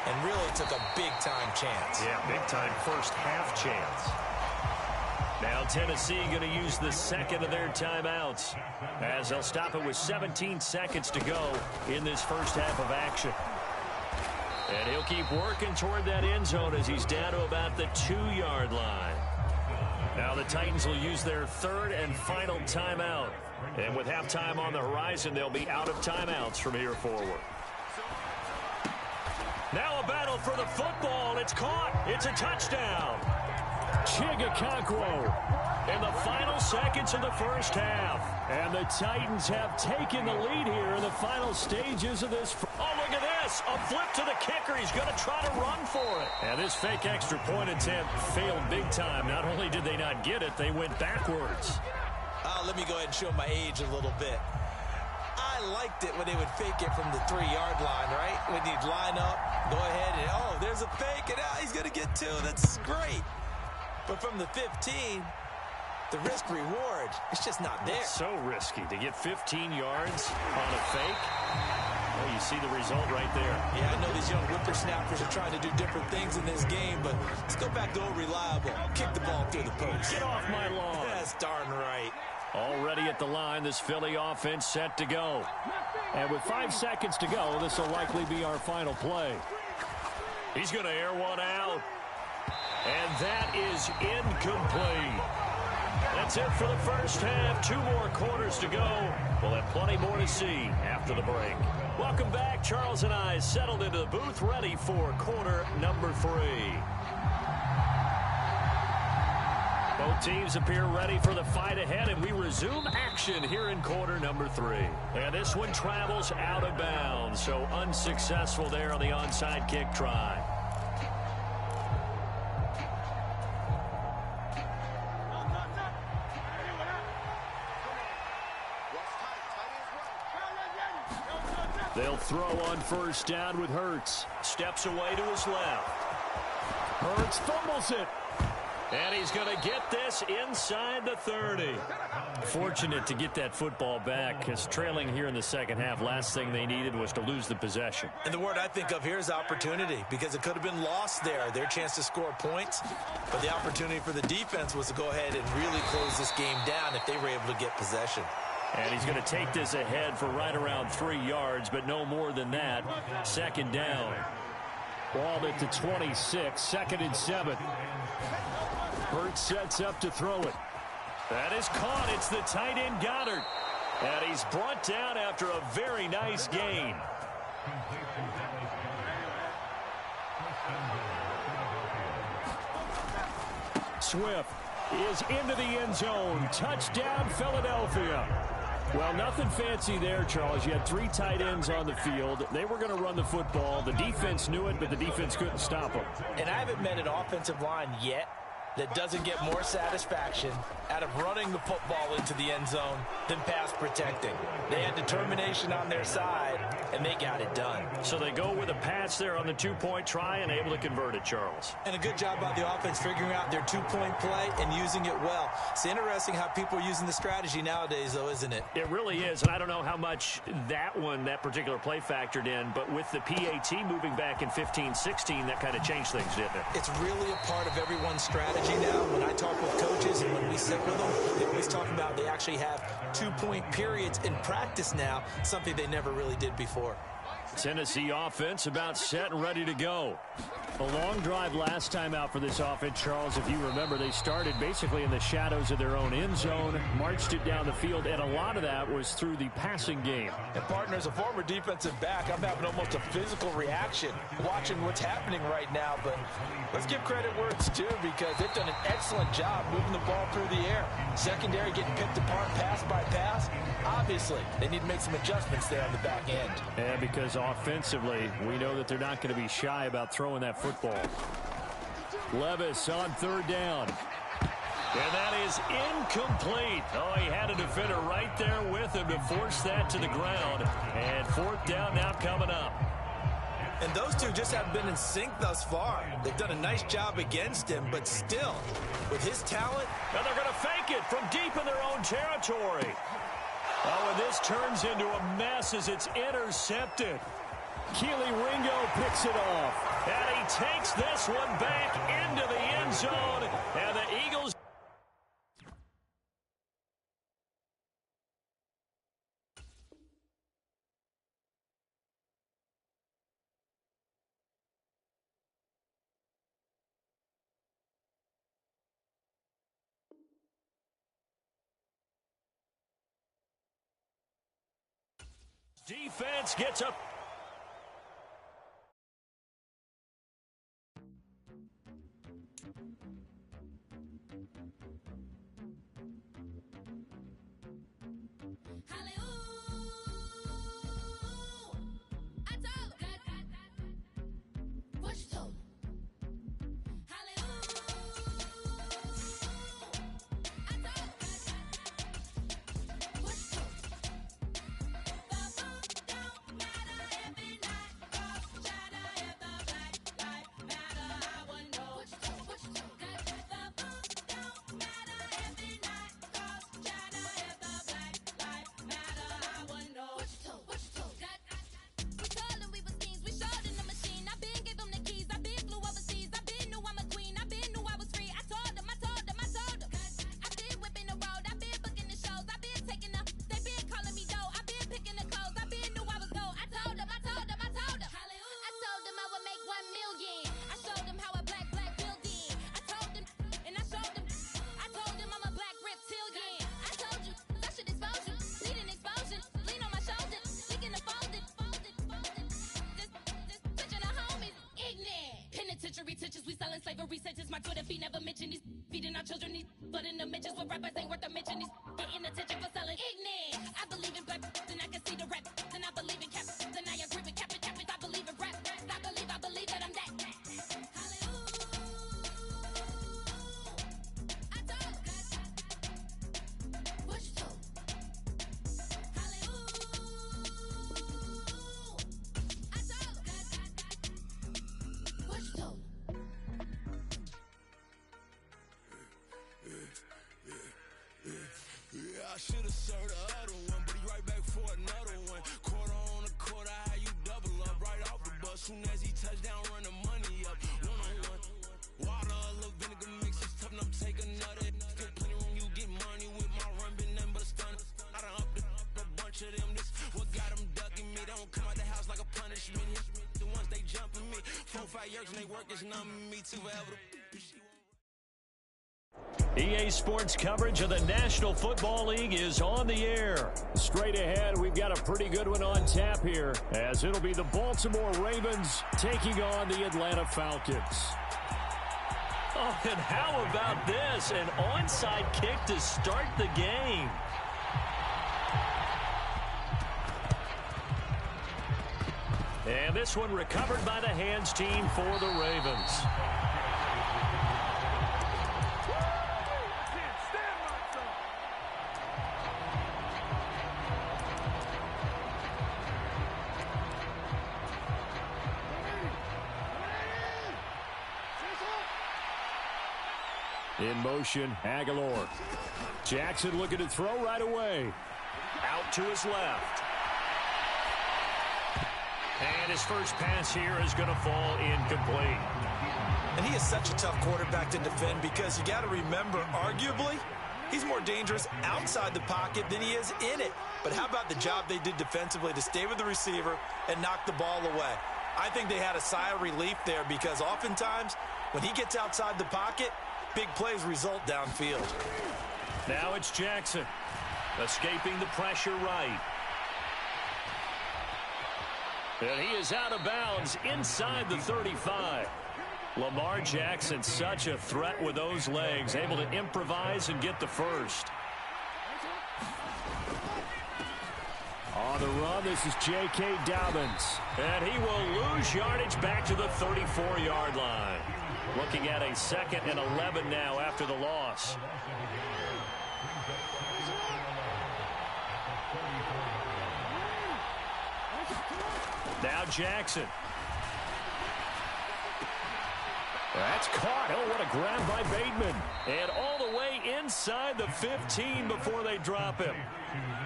And really took a big-time chance. Yeah, big-time first half chance. Now Tennessee going to use the second of their timeouts as they'll stop it with 17 seconds to go in this first half of action. And he'll keep working toward that end zone as he's down to about the 2-yard line. Now the Titans will use their third and final timeout. And with halftime on the horizon, they'll be out of timeouts from here forward. Now a battle for the football. It's caught. It's a touchdown. Chigakonkwo In the final seconds of the first half. And the Titans have taken the lead here in the final stages of this. Oh, look at this. A flip to the kicker. He's going to try to run for it. And this fake extra point attempt failed big time. Not only did they not get it, they went backwards. Let me go ahead and show my age a little bit. I liked it when they would fake it from the 3-yard line, right? When you'd line up, go ahead and, oh, there's a fake, and he's going to get 2. That's great. But from the 15, the risk-reward, it's just not there. It's so risky to get 15 yards on a fake. Well, you see the result right there. Yeah, I know these young whippersnappers are trying to do different things in this game, but let's go back to old reliable. Kick the ball through the post. Get off my lawn. That's darn right. Already at the line, this Philly offense set to go. And with 5 seconds to go, this will likely be our final play. He's going to air one out. And that is incomplete. That's it for the first half. 2 more quarters to go. We'll have plenty more to see after the break. Welcome back. Charles and I settled into the booth, ready for quarter number 3. Both teams appear ready for the fight ahead, and we resume action here in quarter number 3. And this one travels out of bounds, so unsuccessful there on the onside kick try. They'll throw on first down with Hurts. Steps away to his left. Hurts fumbles it. And he's going to get this inside the 30. Fortunate to get that football back, because trailing here in the second half, last thing they needed was to lose the possession. And the word I think of here is opportunity, because it could have been lost there. Their chance to score points, but the opportunity for the defense was to go ahead and really close this game down if they were able to get possession. And he's going to take this ahead for right around 3 yards, but no more than that. Second down. Ball at the 26, 2nd and 7. Hurts sets up to throw it. That is caught. It's the tight end Goddard. And he's brought down after a very nice gain. Swift is into the end zone. Touchdown, Philadelphia. Well, nothing fancy there, Charles. You had 3 tight ends on the field. They were going to run the football. The defense knew it, but the defense couldn't stop them. And I haven't met an offensive line yet that doesn't get more satisfaction out of running the football into the end zone than pass protecting. They had determination on their side, and they got it done. So they go with a pass there on the 2-point try and able to convert it, Charles. And a good job by the offense figuring out their 2-point play and using it well. It's interesting how people are using the strategy nowadays, though, isn't it? It really is, and I don't know how much that particular play factored in, but with the PAT moving back in 15-16, that kind of changed things, didn't it? It's really a part of everyone's strategy now. When I talk with coaches and when we sit with them, they always talk about they actually have 2-point periods in practice now, something they never really did before. Tennessee offense about set and ready to go. A long drive last time out for this offense, Charles. If you remember, they started basically in the shadows of their own end zone, marched it down the field, and a lot of that was through the passing game. And partner, as a former defensive back, I'm having almost a physical reaction watching what's happening right now. But let's give credit where it's due, because they've done an excellent job moving the ball through the air. Secondary getting picked apart pass by pass. Obviously, they need to make some adjustments there on the back end. And because offensively, we know that they're not going to be shy about throwing that football. Levis on 3rd down. And that is incomplete. Oh, he had a defender right there with him to force that to the ground. And 4th down now coming up. And those two just haven't been in sync thus far. They've done a nice job against him, but still, with his talent. And they're going to fake it from deep in their own territory. Oh, and this turns into a mess as it's intercepted. Keely Ringo picks it off. And he takes this one back into the end zone. And the Eagles Defense gets up. We selling slavery sentences. My Twitter feed never mention these feeding our children. These but in the mentions what rappers ain't worth a mention. These getting attention for selling ignorant. I believe in black and I can see the rap. And I believe in cap. And I agree with cap. I believe in rap. I believe that I'm that. I should have served the other one, but he right back for another one. Quarter on a quarter, how you double up right off the bus. Soon as he touch down, run the money up. One-on-one. Water, a little vinegar mix, it's tough enough to take another. Still plenty room, you get money with my run, been nothing but a stun. I done upped a bunch of them. This what got them ducking me. They don't come out the house like a punishment. The ones they jumping me. 4-5 years and they work is numbing me too forever. EA Sports coverage of the National Football League is on the air. Straight ahead, we've got a pretty good one on tap here, as it'll be the Baltimore Ravens taking on the Atlanta Falcons. Oh, and how about this? An onside kick to start the game. And this one recovered by the hands team for the Ravens. In motion, Aguilar. Jackson looking to throw right away. Out to his left. And his first pass here is going to fall incomplete. And he is such a tough quarterback to defend because you got to remember, arguably, he's more dangerous outside the pocket than he is in it. But how about the job they did defensively to stay with the receiver and knock the ball away? I think they had a sigh of relief there because oftentimes when he gets outside the pocket, big plays result downfield. Now it's Jackson, escaping the pressure right. And he is out of bounds inside the 35. Lamar Jackson, such a threat with those legs, able to improvise and get the first. On the run, this is J.K. Dobbins. And he will lose yardage back to the 34-yard line. Looking at a 2nd and 11 now after the loss. Now Jackson. That's caught. Oh, what a grab by Bateman. And all the way inside the 15 before they drop him.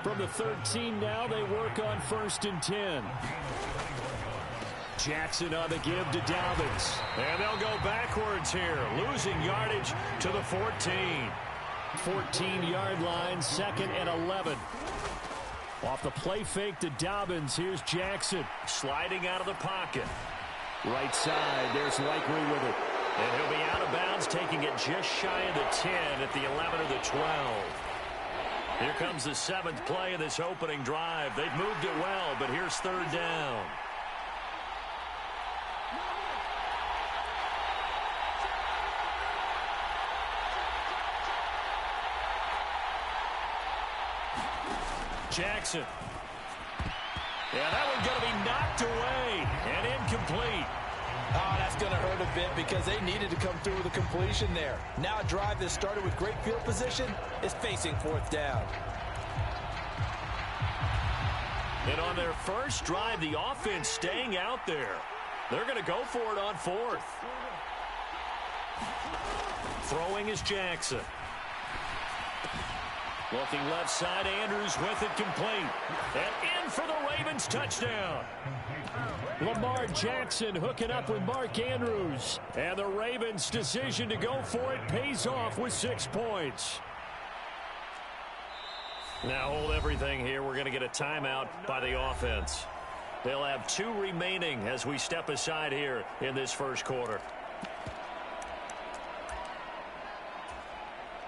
From the 13 now, they work on 1st and 10. Jackson on the give to Dobbins. And they'll go backwards here, losing yardage to the 14. 14-yard line, 2nd and 11. Off the play fake to Dobbins, here's Jackson. Sliding out of the pocket. Right side, there's Likely with it. And he'll be out of bounds, taking it just shy of the 10 at the 11 or the 12. Here comes the 7th play of this opening drive. They've moved it well, but here's 3rd down. Jackson. Yeah, that one's going to be knocked away and incomplete. Oh, that's going to hurt a bit because they needed to come through with a completion there. Now a drive that started with great field position is facing 4th down. And on their first drive, the offense staying out there. They're going to go for it on 4th. Throwing is Jackson. Looking left side, Andrews with it complete. And in for the Ravens touchdown. Lamar Jackson hooking up with Mark Andrews. And the Ravens' decision to go for it pays off with 6 points. Now hold everything here. We're going to get a timeout by the offense. They'll have 2 remaining as we step aside here in this first quarter.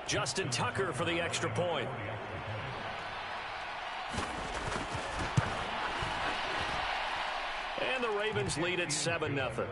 Justin Tucker for the extra point. And the Ravens lead at 7-0.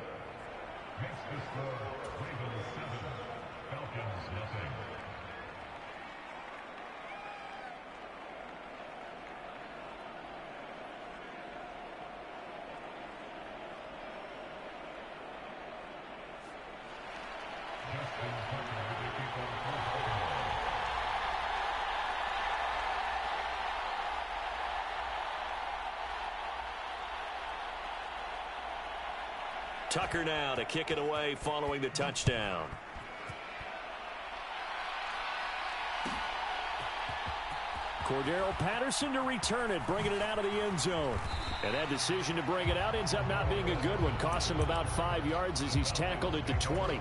Tucker now to kick it away following the touchdown. Cordero Patterson to return it, bringing it out of the end zone. And that decision to bring it out ends up not being a good one. Cost him about 5 yards as he's tackled at the 20.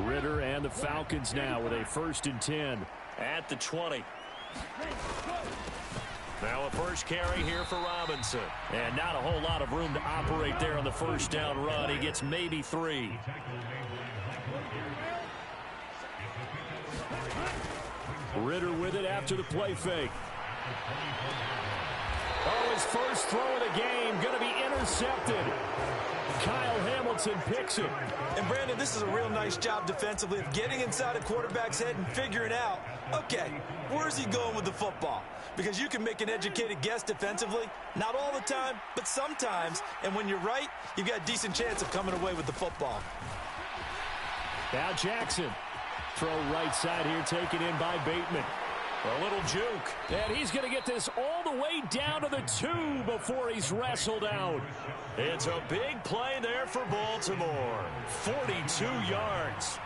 Ritter and the Falcons now with a 1st and 10 at the 20. Now a first carry here for Robinson. And not a whole lot of room to operate there on the first down run. He gets maybe 3. Ritter with it after the play fake. Oh, his first throw of the game going to be intercepted. Kyle Hamilton picks it. And Brandon, this is a real nice job defensively of getting inside a quarterback's head and figuring out, okay, where's he going with the football? Because you can make an educated guess defensively, not all the time, but sometimes. And when you're right, you've got a decent chance of coming away with the football. Now Jackson. Throw right side here, taken in by Bateman. A little juke. And he's going to get this all the way down to the 2 before he's wrestled out. It's a big play there for Baltimore. 42 yards.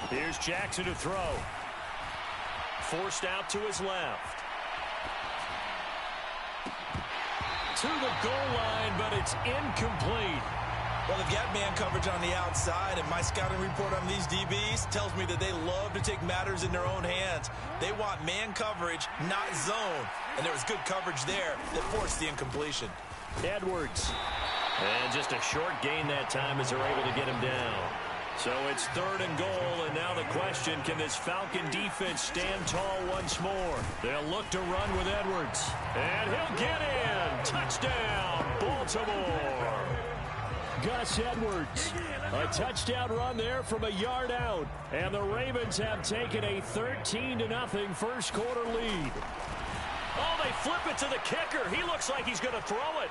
Here's Jackson to throw. Forced out to his left. To the goal line, but it's incomplete. Well, they've got man coverage on the outside, and my scouting report on these DBs tells me that they love to take matters in their own hands. They want man coverage, not zone. And there was good coverage there that forced the incompletion. Edwards. And just a short gain that time as they're able to get him down. So it's 3rd and goal, and now the question, can this Falcon defense stand tall once more? They'll look to run with Edwards. And he'll get in. Touchdown, Baltimore. Gus Edwards. A touchdown run there from a yard out. And the Ravens have taken a 13-0 first quarter lead. Oh, they flip it to the kicker. He looks like he's going to throw it.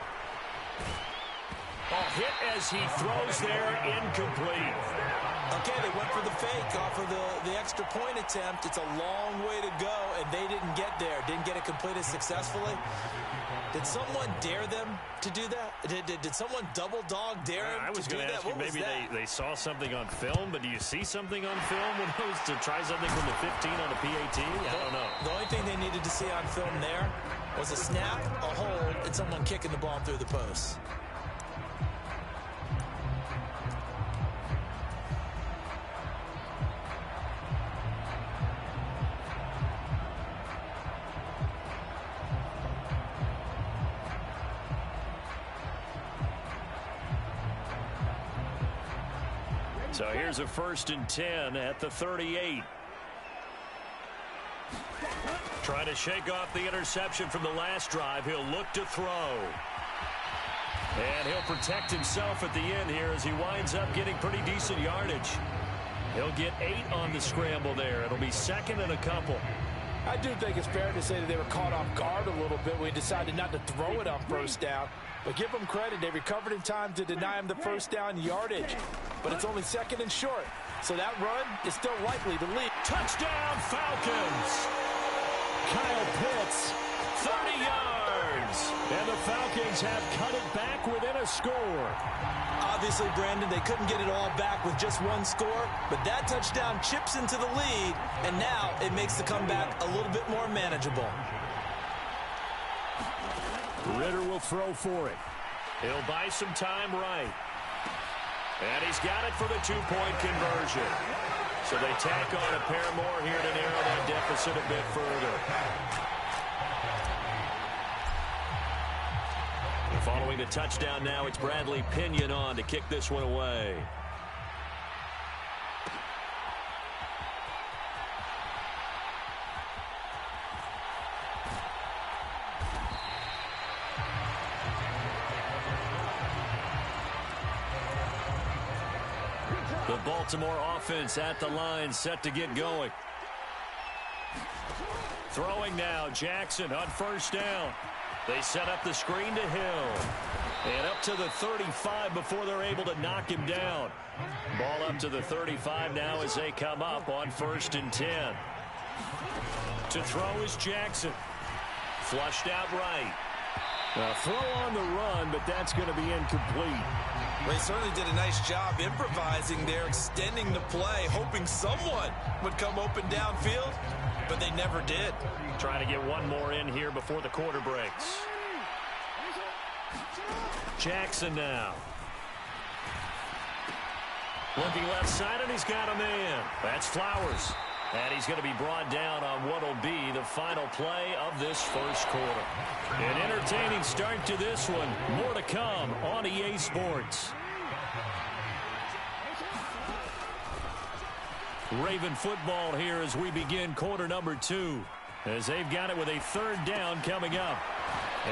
A hit as he throws there, incomplete. Okay, they went for the fake off of the extra point attempt. It's a long way to go, and they didn't get there. Didn't get it completed successfully. Did someone dare them to do that? Did someone double dog dare them I was to do going to that? ask you, maybe they saw something on film, but do you see something on film when it was to try something from the 15 on a PAT? I don't know. The only thing they needed to see on film there was a snap, a hold, and someone kicking the ball through the post. So here's a 1st and 10 at the 38. Trying to shake off the interception from the last drive. He'll look to throw. And he'll protect himself at the end here as he winds up getting pretty decent yardage. He'll get 8 on the scramble there. It'll be 2nd and a couple. I do think it's fair to say that they were caught off guard a little bit when he decided not to throw it on 1st down. But give them credit. They recovered in time to deny him the 1st down yardage. But it's only 2nd and short. So that run is still likely to lead. Touchdown, Falcons! Kyle Pitts, 30 yards. And the Falcons have cut it back within a score. Obviously, Brandon, they couldn't get it all back with just one score, but that touchdown chips into the lead, and now it makes the comeback a little bit more manageable. Ritter will throw for it. He'll buy some time right. And he's got it for the 2-point conversion. So they tack on a pair more here to narrow that deficit a bit further. Following the touchdown now, it's Bradley Pinion on to kick this one away. The Baltimore offense at the line, set to get going. Throwing now, Jackson on 1st down. They set up the screen to Hill. And up to the 35 before they're able to knock him down. Ball up to the 35 now as they come up on 1st and 10. To throw is Jackson. Flushed out right. A throw on the run, but that's going to be incomplete. They certainly did a nice job improvising there, extending the play, hoping someone would come open downfield, but they never did. Trying to get one more in here before the quarter breaks. Jackson now. Looking left side, and he's got a man. That's Flowers. And he's going to be brought down on what will be the final play of this 1st quarter. An entertaining start to this one. More to come on EA Sports. Raven football here as we begin quarter number 2. As they've got it with a 3rd down coming up.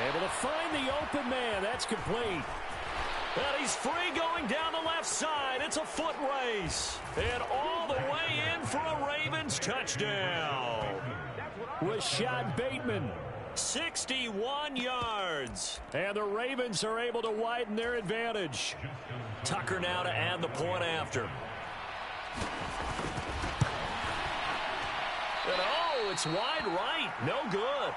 Able to find the open man. That's complete. And he's free going down the left side. It's a foot race. And all the way in for a Ravens touchdown. Rashad Bateman. 61 yards. And the Ravens are able to widen their advantage. Tucker now to add the point after. And oh, it's wide right. No good.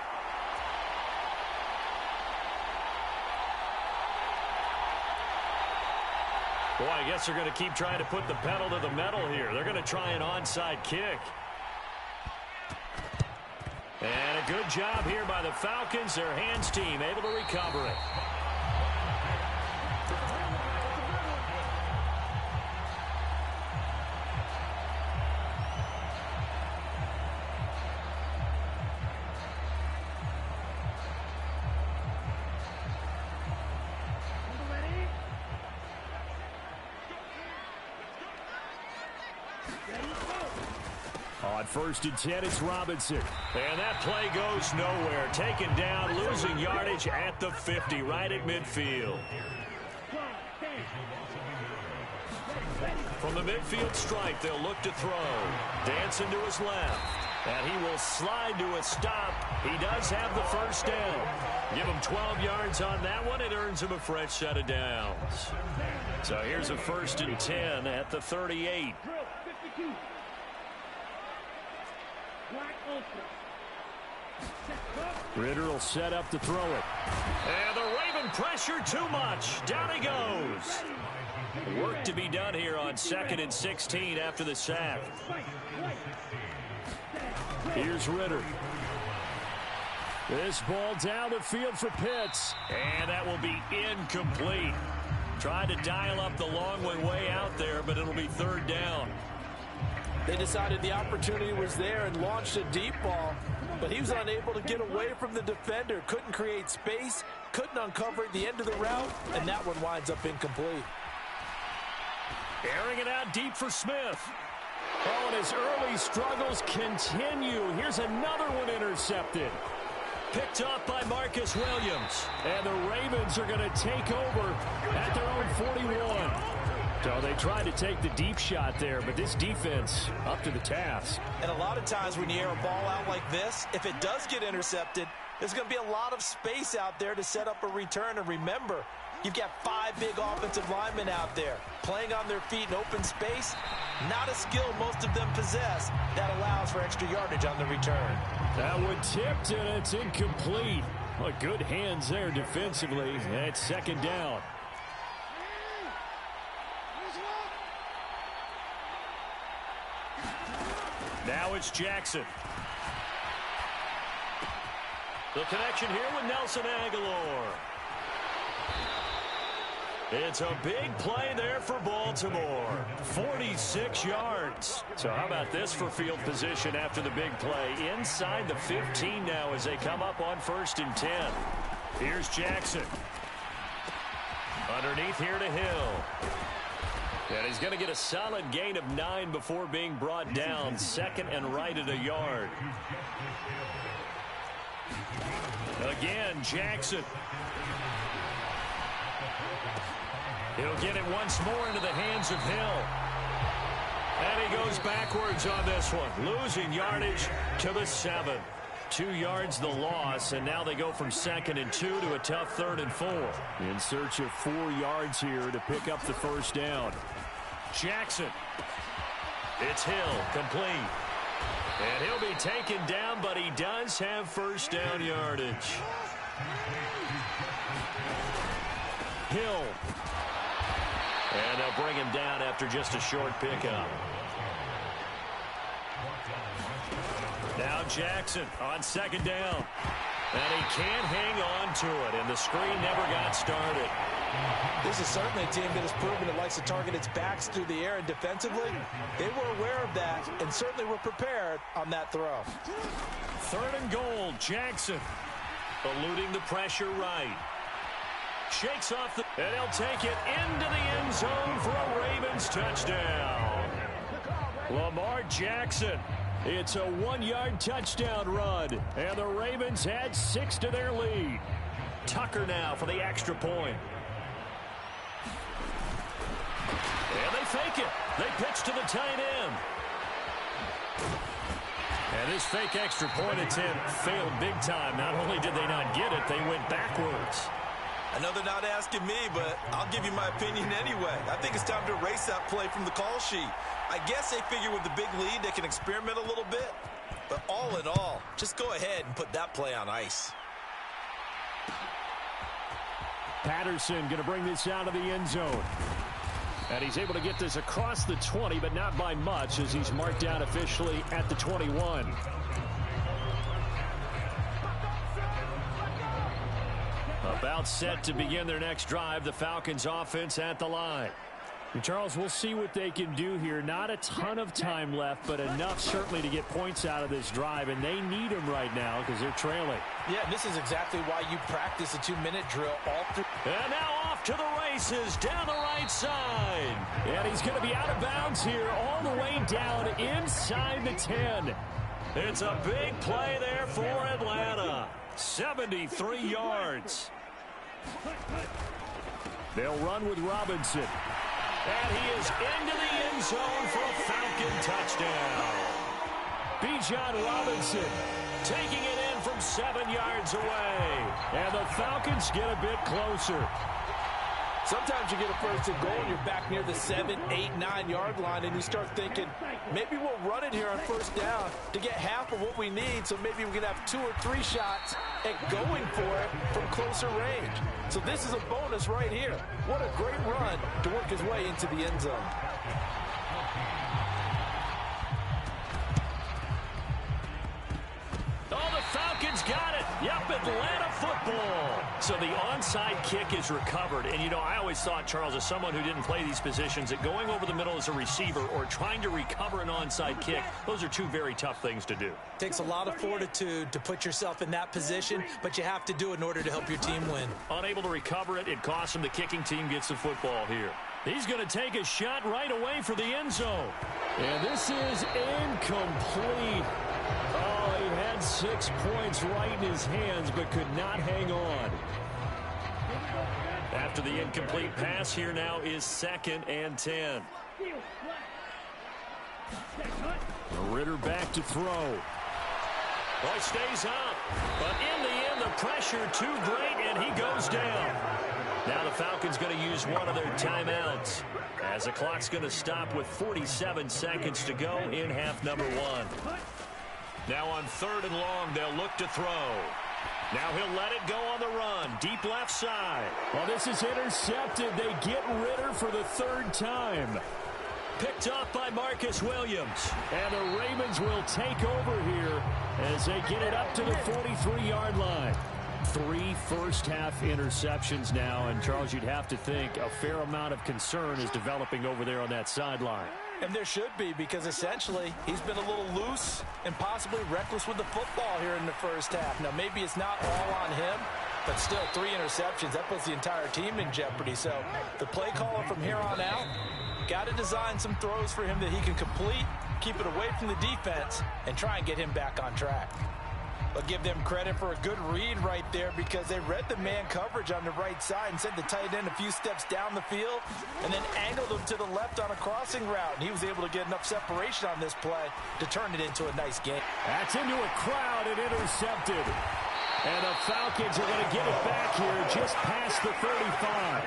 Boy, I guess they're going to keep trying to put the pedal to the metal here. They're going to try an onside kick. And a good job here by the Falcons. Their hands team able to recover it. On 1st and 10, it's Robinson. And that play goes nowhere. Taken down, losing yardage at the 50, right at midfield. From the midfield stripe, they'll look to throw. Dancing to his left. And he will slide to a stop. He does have the 1st down. Give him 12 yards on that one. It earns him a fresh set of downs. So here's a 1st and 10 at the 38. Ritter will set up to throw it. And the Raven pressure too much. Down he goes. Work to be done here on 2nd and 16 after the sack. Here's Ritter. This ball down the field for Pitts. And that will be incomplete. Tried to dial up the long way out there, but it'll be 3rd down. They decided the opportunity was there and launched a deep ball, but he was unable to get away from the defender. Couldn't create space, couldn't uncover the end of the route, and that one winds up incomplete. Airing it out deep for Smith. Oh, and his early struggles continue. Here's another one intercepted. Picked up by Marcus Williams. And the Ravens are going to take over at their own 41. So they tried to take the deep shot there, but this defense up to the task. And a lot of times when you air a ball out like this, if it does get intercepted, there's going to be a lot of space out there to set up a return. And remember, you've got 5 big offensive linemen out there playing on their feet in open space. Not a skill most of them possess that allows for extra yardage on the return. That one tipped, and it's incomplete. Well, good hands there defensively. And it's second down. Now it's Jackson. The connection here with Nelson Aguilar. It's a big play there for Baltimore. 46 yards. So how about this for field position after the big play? Inside the 15 now as they come up on 1st and 10. Here's Jackson. Underneath here to Hill. And he's going to get a solid gain of 9 before being brought down. 2nd and right at a yard. Again, Jackson. He'll get it once more into the hands of Hill. And he goes backwards on this one. Losing yardage to the 7. 2 yards the loss, and now they go from 2nd and 2 to a tough 3rd and 4. In search of 4 yards here to pick up the first down. Jackson. It's Hill, complete. And he'll be taken down, but he does have first down yardage. Hill. And they'll bring him down after just a short pickup. Now Jackson on 2nd down. And he can't hang on to it, and the screen never got started. This is certainly a team that has proven it likes to target its backs through the air, and defensively, they were aware of that and certainly were prepared on that throw. 3rd and goal, Jackson. Eluding the pressure right. Shakes off the... And he'll take it into the end zone for a Ravens touchdown. Lamar Jackson. It's a 1-yard touchdown run. And the Ravens add 6 to their lead. Tucker now for the extra point. And they fake it. They pitch to the tight end. And this fake extra point attempt failed big time. Not only did they not get it, they went backwards. I know they're not asking me, but I'll give you my opinion anyway. I think it's time to erase that play from the call sheet. I guess they figure with the big lead they can experiment a little bit. But all in all, just go ahead and put that play on ice. Patterson going to bring this out of the end zone. And he's able to get this across the 20, but not by much as he's marked down officially at the 21. About set to begin their next drive, the Falcons offense at the line. And Charles, we'll see what they can do here. Not a ton of time left, but enough certainly to get points out of this drive, and they need them right now because they're trailing. Yeah, this is exactly why you practice a 2-minute drill all through. And now off to the races down the right side. And he's going to be out of bounds here all the way down inside the 10. It's a big play there for Atlanta. 73 yards. They'll run with Robinson. And he is into the end zone for a Falcon touchdown. Bijan Robinson taking it in from 7 yards away. And the Falcons get a bit closer. Sometimes you get a 1st and goal and you're back near the 7, 8, 9 yard line and you start thinking, maybe we'll run it here on 1st down to get half of what we need, so maybe we can have 2 or 3 shots at going for it from closer range. So this is a bonus right here. What a great run to work his way into the end zone. Oh, the Falcons got it. Yep, Atlanta football. So the onside kick is recovered. And, you know, I always thought, Charles, as someone who didn't play these positions, that going over the middle as a receiver or trying to recover an onside kick, those are 2 very tough things to do. Takes a lot of fortitude to put yourself in that position, but you have to do it in order to help your team win. Unable to recover it, it costs them. The kicking team gets the football here. He's going to take a shot right away for the end zone. And this is incomplete. Oh, he had 6 points right in his hands, but could not hang on. After the incomplete pass, here now is 2nd and 10. Ritter back to throw. Boy, stays up. But in the end, the pressure too great, and he goes down. Now the Falcons going to use one of their timeouts, as the clock's going to stop with 47 seconds to go in half number 1. Now on 3rd and long, they'll look to throw. Now he'll let it go on the run. Deep left side. Well, this is intercepted. They get Ritter for the 3rd time. Picked off by Marcus Williams. And the Ravens will take over here as they get it up to the 43-yard line. 3 first-half interceptions now. And, Charles, you'd have to think a fair amount of concern is developing over there on that sideline. And there should be, because essentially he's been a little loose and possibly reckless with the football here in the first half. Now, maybe it's not all on him, but still 3 interceptions. That puts the entire team in jeopardy. So the play caller from here on out got to design some throws for him that he can complete, keep it away from the defense, and try and get him back on track. But give them credit for a good read right there, because they read the man coverage on the right side and sent the tight end a few steps down the field and then angled him to the left on a crossing route. And he was able to get enough separation on this play to turn it into a nice game. That's into a crowd and intercepted. And the Falcons are going to get it back here just past the 35.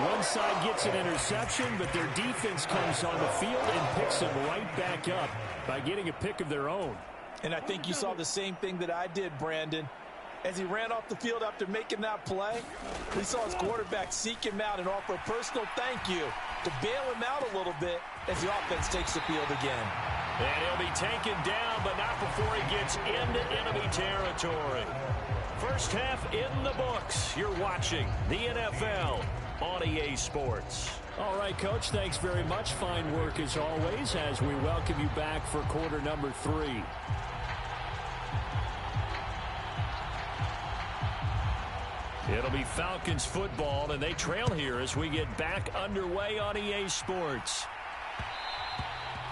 One side gets an interception, but their defense comes on the field and picks them right back up by getting a pick of their own. And I think you saw the same thing that I did, Brandon. As he ran off the field after making that play, we saw his quarterback seek him out and offer a personal thank you to bail him out a little bit as the offense takes the field again. And he'll be taken down, but not before he gets into enemy territory. First half in the books. You're watching the NFL on EA Sports. All right, Coach, thanks very much. Fine work as always as we welcome you back for quarter number 3. It'll be Falcons football, and they trail here as we get back underway on EA Sports.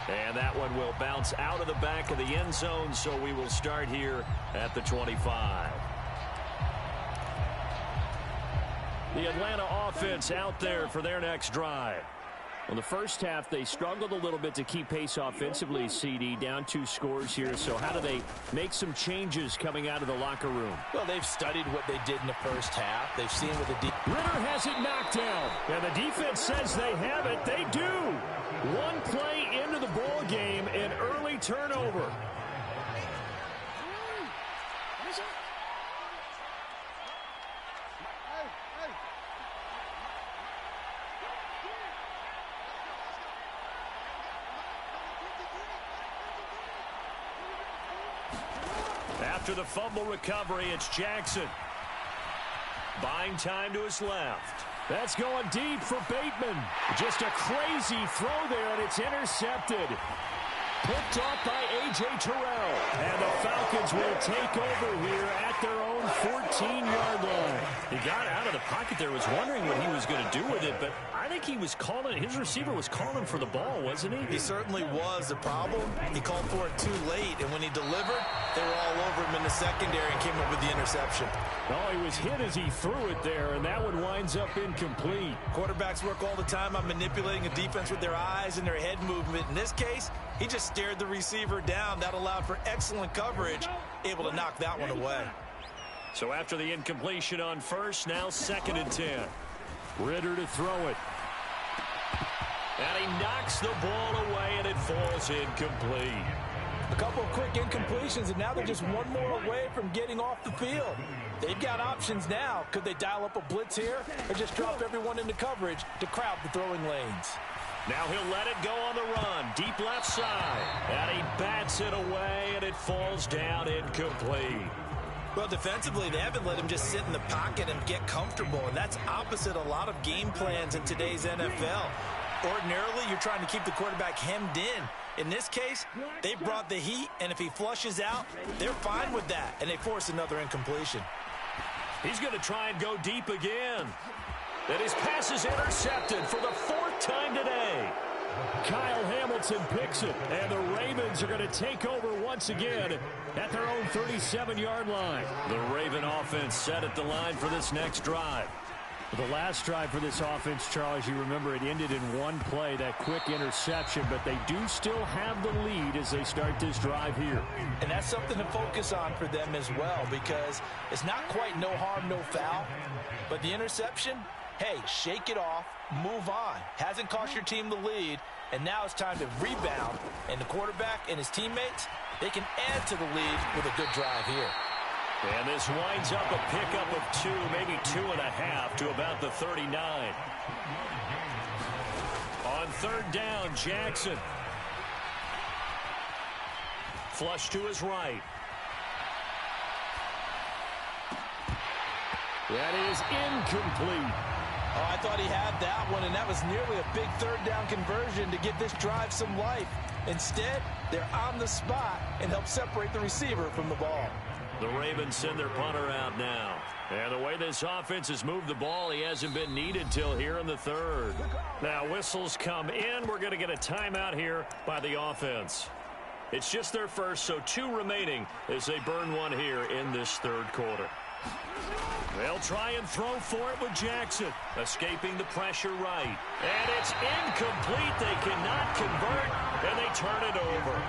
And that one will bounce out of the back of the end zone, so we will start here at the 25. The Atlanta offense out there for their next drive. Well, the first half, they struggled a little bit to keep pace offensively, CD, down 2 scores here. So how do they make some changes coming out of the locker room? Well, they've studied what they did in the first half. They've seen what the Ritter has it knocked down. And the defense says they have it. They do. One play into the ball game, an early turnover. After the fumble recovery, it's Jackson. Buying time to his left. That's going deep for Bateman. Just a crazy throw there, and it's intercepted. Picked off by A.J. Terrell. And the Falcons will take over here at their own 14-yard line. He got out of the pocket there, was wondering what he was going to do with it, but I think he was calling, his receiver was calling for the ball, wasn't he? He certainly was. The problem, he called for it too late, and when he delivered, they were all over him in the secondary and came up with the interception. Oh, he was hit as he threw it there, and that one winds up incomplete. Quarterbacks work all the time on manipulating a defense with their eyes and their head movement. In this case, he just stared the receiver down. That allowed for excellent coverage, able to knock that one away. So after the incompletion on first, now 2nd and 10. Ritter to throw it. And he knocks the ball away, and it falls incomplete. A couple of quick incompletions, and now they're just one more away from getting off the field. They've got options now. Could they dial up a blitz here or just drop everyone into coverage to crowd the throwing lanes? Now he'll let it go on the run. Deep left side. And he bats it away, and it falls down incomplete. Well, defensively, they haven't let him just sit in the pocket and get comfortable, and that's opposite a lot of game plans in today's NFL. Ordinarily, you're trying to keep the quarterback hemmed in. In this case, they brought the heat, and if he flushes out, they're fine with that, and they force another incompletion. He's going to try and go deep again. And his pass is intercepted for the 4th time today. Kyle Hamilton picks it, and the Ravens are going to take over once again at their own 37-yard line. The Raven offense set at the line for this next drive. The last drive for this offense, Charles, you remember it ended in one play, that quick interception, but they do still have the lead as they start this drive here. And that's something to focus on for them as well, because it's not quite no harm, no foul, but the interception, hey, shake it off, move on. Hasn't cost your team the lead, and now it's time to rebound, and the quarterback and his teammates, they can add to the lead with a good drive here. And this winds up a pickup of 2, maybe 2.5 to about the 39. On 3rd down, Jackson. Flush to his right. That is incomplete. Oh, I thought he had that one, and that was nearly a big 3rd down conversion to give this drive some life. Instead, they're on the spot and help separate the receiver from the ball. The Ravens send their punter out now. And the way this offense has moved the ball, he hasn't been needed till here in the 3rd. Now whistles come in. We're going to get a timeout here by the offense. It's just their first, so 2 remaining as they burn one here in this 3rd quarter. They'll try and throw for it with Jackson. Escaping the pressure right. And it's incomplete. They cannot convert, and they turn it over.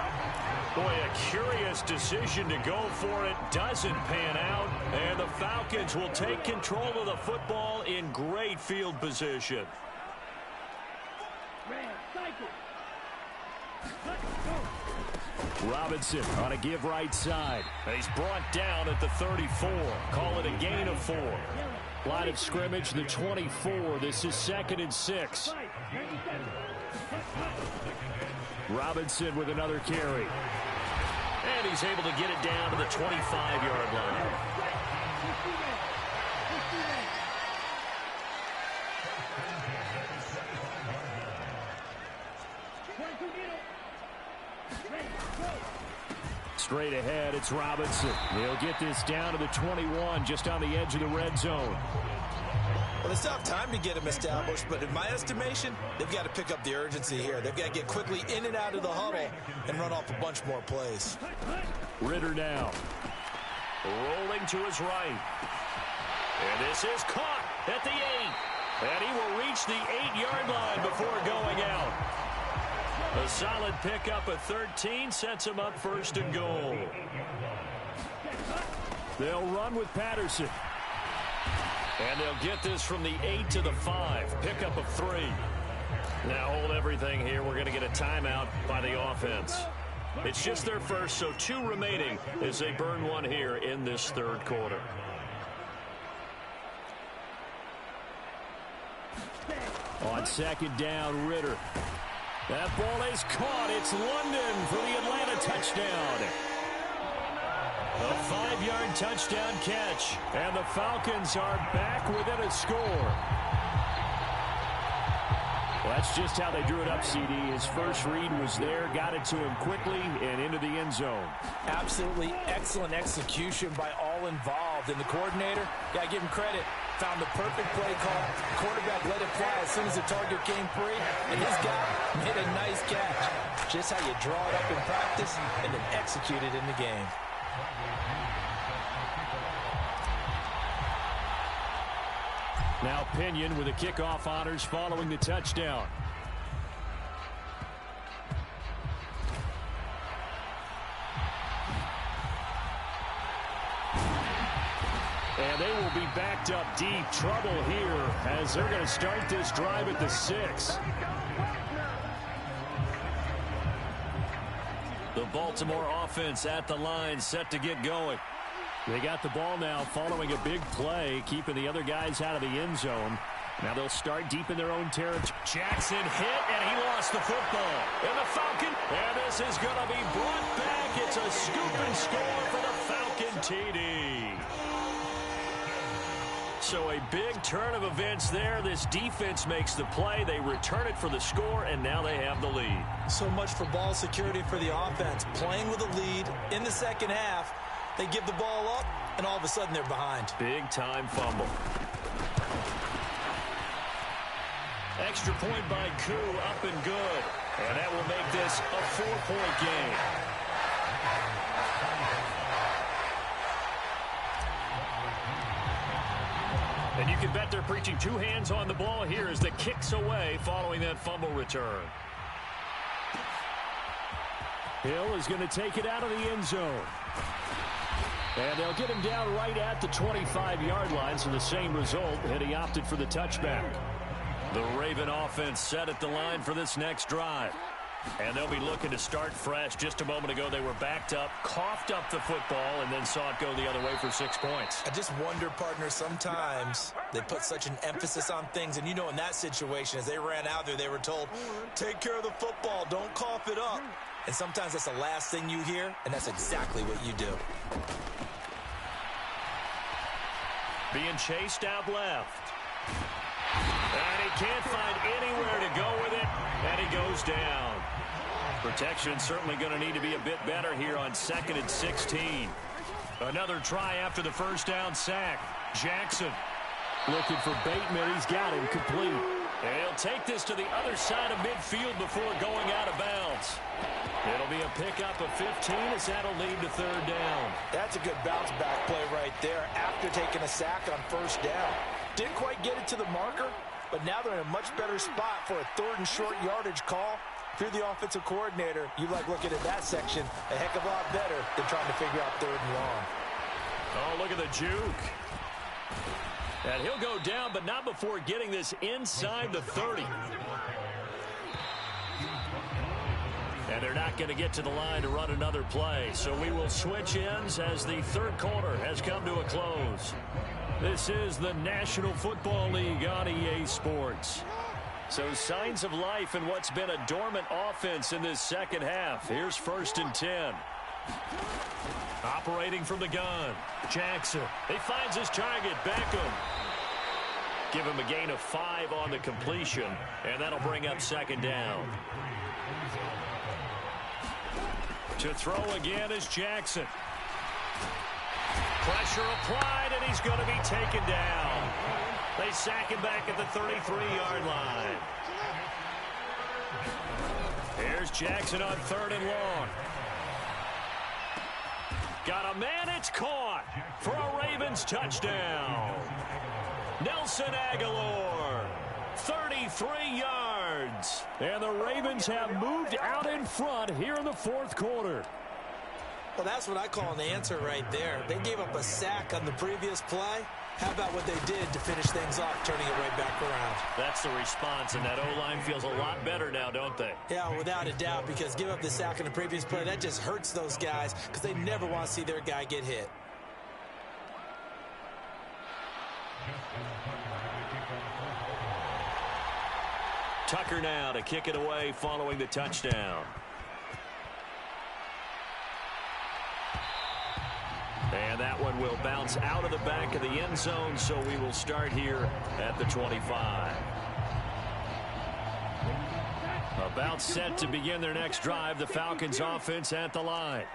Boy, a curious decision to go for it. Doesn't pan out, and the Falcons will take control of the football in great field position. Robinson on a give right side. And he's brought down at the 34. Call it a gain of 4. Line of scrimmage, the 24. This is 2nd and 6. Robinson with another carry. And he's able to get it down to the 25-yard line. Straight ahead, it's Robinson. They'll get this down to the 21, just on the edge of the red zone. Well, they still have time to get him established, but in my estimation, they've got to pick up the urgency here. They've got to get quickly in and out of the huddle and run off a bunch more plays. Ritter now. Rolling to his right. And this is caught at the 8. And he will reach the 8-yard line before going out. A solid pickup at 13 sets him up 1st and goal. They'll run with Patterson. And they'll get this from the 8 to the 5. Pickup of 3. Now hold everything here. We're going to get a timeout by the offense. It's just their first, so 2 remaining as they burn one here in this 3rd quarter. On 2nd down, Ritter. That ball is caught. It's London for the Atlanta touchdown. A 5-yard touchdown catch. And the Falcons are back within a score. Well, that's just how they drew it up, CD. His first read was there, got it to him quickly, and into the end zone. Absolutely excellent execution by all involved. And the coordinator, got to give him credit, found the perfect play call. Quarterback let it fly as soon as the target came free, and his guy made a nice catch. Just how you draw it up in practice and then execute it in the game. Now Pinion with the kickoff honors following the touchdown. And they will be backed up deep. Trouble here as they're going to start this drive at the 6. The Baltimore offense at the line, set to get going. They got the ball now following a big play, keeping the other guys out of the end zone. Now they'll start deep in their own territory. Jackson hit, and he lost the football. And the Falcon, and this is going to be brought back. It's a scoop and score for the Falcon TD. So a big turn of events there. This defense makes the play. They return it for the score, and now they have the lead. So much for ball security for the offense. Playing with a lead in the second half. They give the ball up, and all of a sudden they're behind. Big-time fumble. Extra point by Koo, up and good. And that will make this a 4-point game. And you can bet they're preaching two hands on the ball here as the kicks away following that fumble return. Hill is going to take it out of the end zone. And they'll get him down right at the 25-yard line, so the same result, and he opted for the touchback. The Raven offense set at the line for this next drive. And they'll be looking to start fresh. Just a moment ago, they were backed up, coughed up the football, and then saw it go the other way for 6 points. I just wonder, partner, sometimes they put such an emphasis on things. And, you know, in that situation, as they ran out there, they were told, take care of the football, don't cough it up. And sometimes that's the last thing you hear, and that's exactly what you do. Being chased out left. And he can't find anywhere to go with it, and he goes down. Protection certainly going to need to be a bit better here on 2nd and 16. Another try after the first down sack. Jackson looking for Bateman. He's got him complete. And he'll take this to the other side of midfield before going out of bounds. It'll be a pickup of 15 as that'll lead to 3rd down. That's a good bounce-back play right there after taking a sack on 1st down. Didn't quite get it to the marker, but now they're in a much better spot for a 3rd and short yardage call. If you're the offensive coordinator, you like looking at that section a heck of a lot better than trying to figure out 3rd and long. Oh, look at the juke. And he'll go down, but not before getting this inside the 30. And they're not going to get to the line to run another play. So we will switch ends as the 3rd quarter has come to a close. This is the National Football League on EA Sports. So signs of life in what's been a dormant offense in this second half. Here's 1st and 10. Operating from the gun. Jackson. He finds his target. Beckham. Give him a gain of 5 on the completion. And that'll bring up 2nd down. To throw again is Jackson. Pressure applied, and he's going to be taken down. They sack him back at the 33-yard line. Here's Jackson on 3rd and long. Got a man, it's caught for a Ravens touchdown. Nelson Aguilar, 33 yards. And the Ravens have moved out in front here in the 4th quarter. Well, that's what I call an answer right there. They gave up a sack on the previous play. How about what they did to finish things off, turning it right back around? That's the response, and that O-line feels a lot better now, don't they? Yeah, without a doubt, because give up the sack on the previous play, that just hurts those guys because they never want to see their guy get hit. Tucker now to kick it away following the touchdown. And that one will bounce out of the back of the end zone, so we will start here at the 25. About set to begin their next drive, the Falcons offense at the line.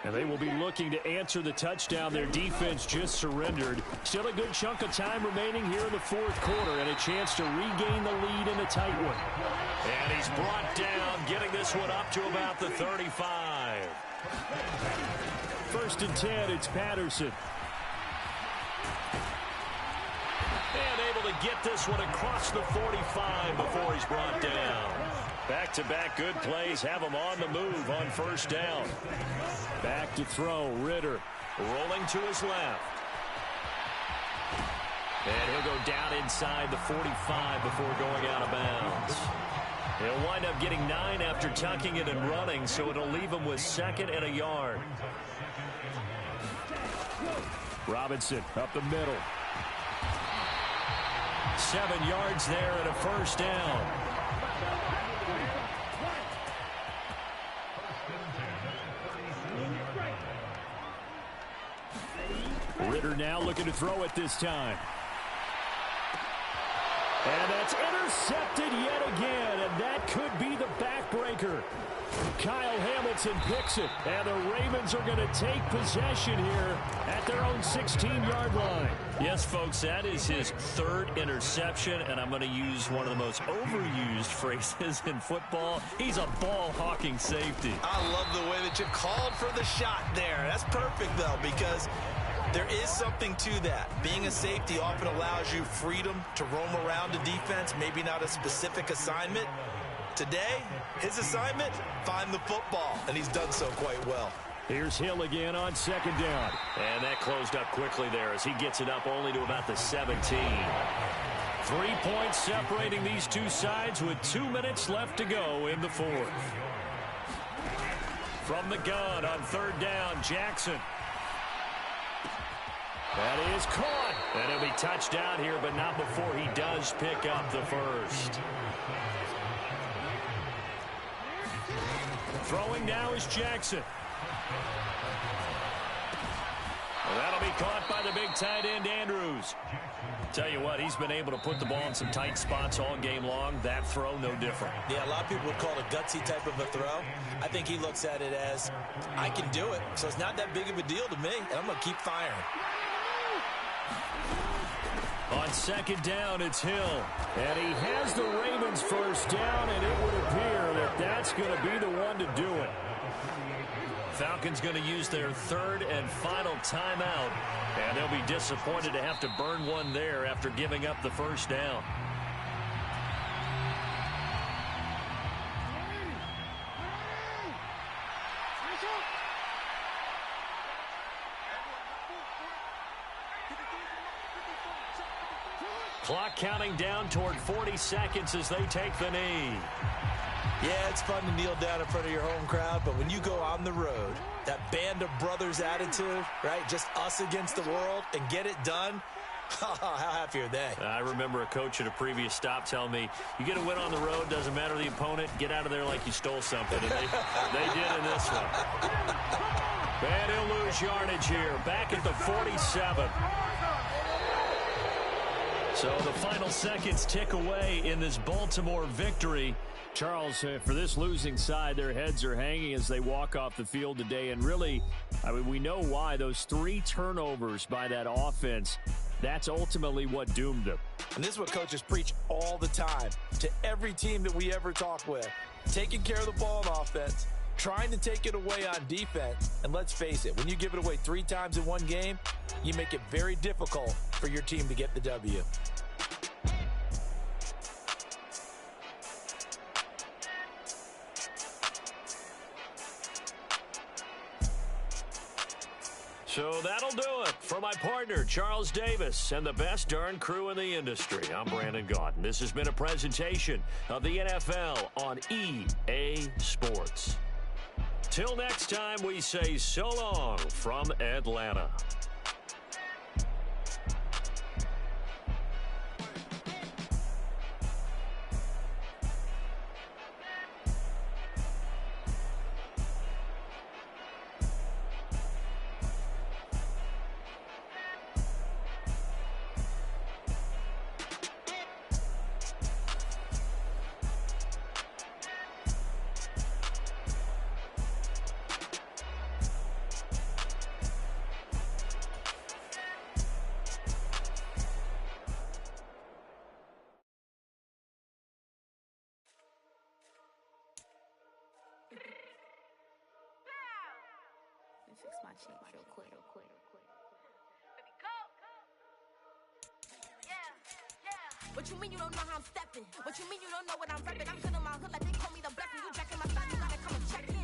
And they will be looking to answer the touchdown their defense just surrendered. Still a good chunk of time remaining here in the 4th quarter and a chance to regain the lead in a tight one. And he's brought down, getting this one up to about the 35. 1st and 10, it's Patterson. And able to get this one across the 45 before he's brought down. Back-to-back good plays have him on the move on 1st down. Back to throw, Ritter. Rolling to his left. And he'll go down inside the 45 before going out of bounds. He'll wind up getting 9 after tucking it and running, so it'll leave him with 2nd and a yard. Robinson up the middle. 7 yards there and a 1st down. Ritter now looking to throw it this time. And that's intercepted yet again, and that could be the backbreaker. Kyle Hamilton picks it, and the Ravens are going to take possession here at their own 16-yard line. Yes, folks, that is his third interception, and I'm going to use one of the most overused phrases in football. He's a ball-hawking safety. I love the way that you called for the shot there. That's perfect, though, because there is something to that. Being a safety often allows you freedom to roam around the defense, maybe not a specific assignment. Today, his assignment, find the football, and he's done so quite well. Here's Hill again on second down. And that closed up quickly there as he gets it up only to about the 17. 3 points separating these two sides with 2 minutes left to go in the fourth. From the gun on third down, Jackson. That is caught. And it'll be touchdown here, but not before he does pick up the first. Throwing now is Jackson. Well, that'll be caught by the big tight end, Andrews. Tell you what, he's been able to put the ball in some tight spots all game long. That throw, no different. Yeah, a lot of people would call it a gutsy type of a throw. I think he looks at it as, I can do it, so it's not that big of a deal to me, and I'm going to keep firing. On second down, it's Hill. And he has the Ravens first down, and it would appear that that's going to be the one to do it. Falcons going to use their third and final timeout, and they'll be disappointed to have to burn one there after giving up the first down. Clock counting down toward 40 seconds as they take the knee. Yeah, it's fun to kneel down in front of your home crowd, but when you go on the road, that band of brothers attitude, right, just us against the world, and get it done, how happy are they? I remember a coach at a previous stop telling me, you get a win on the road, doesn't matter the opponent, get out of there like you stole something. And they did in this one. And he'll lose yardage here, back at the 47. So the final seconds tick away in this Baltimore victory. Charles, for this losing side, their heads are hanging as they walk off the field today. And really, I mean, we know why. Those 3 turnovers by that offense, that's ultimately what doomed them. And this is what coaches preach all the time to every team that we ever talk with. Taking care of the ball on offense, trying to take it away on defense. And let's face it, when you give it away 3 times in one game, you make it very difficult for your team to get the W. So that'll do it for my partner, Charles Davis, and the best darn crew in the industry. I'm Brandon Gaudin. This has been a presentation of the NFL on EA Sports. Till next time, we say so long from Atlanta. Fix my cheeks real quick. Baby, go. Yeah. What you mean you don't know how I'm stepping? What you mean you don't know what I'm rapping? I'm good in my hood like they call me the blessing. You jacking my style, you gotta come and check it.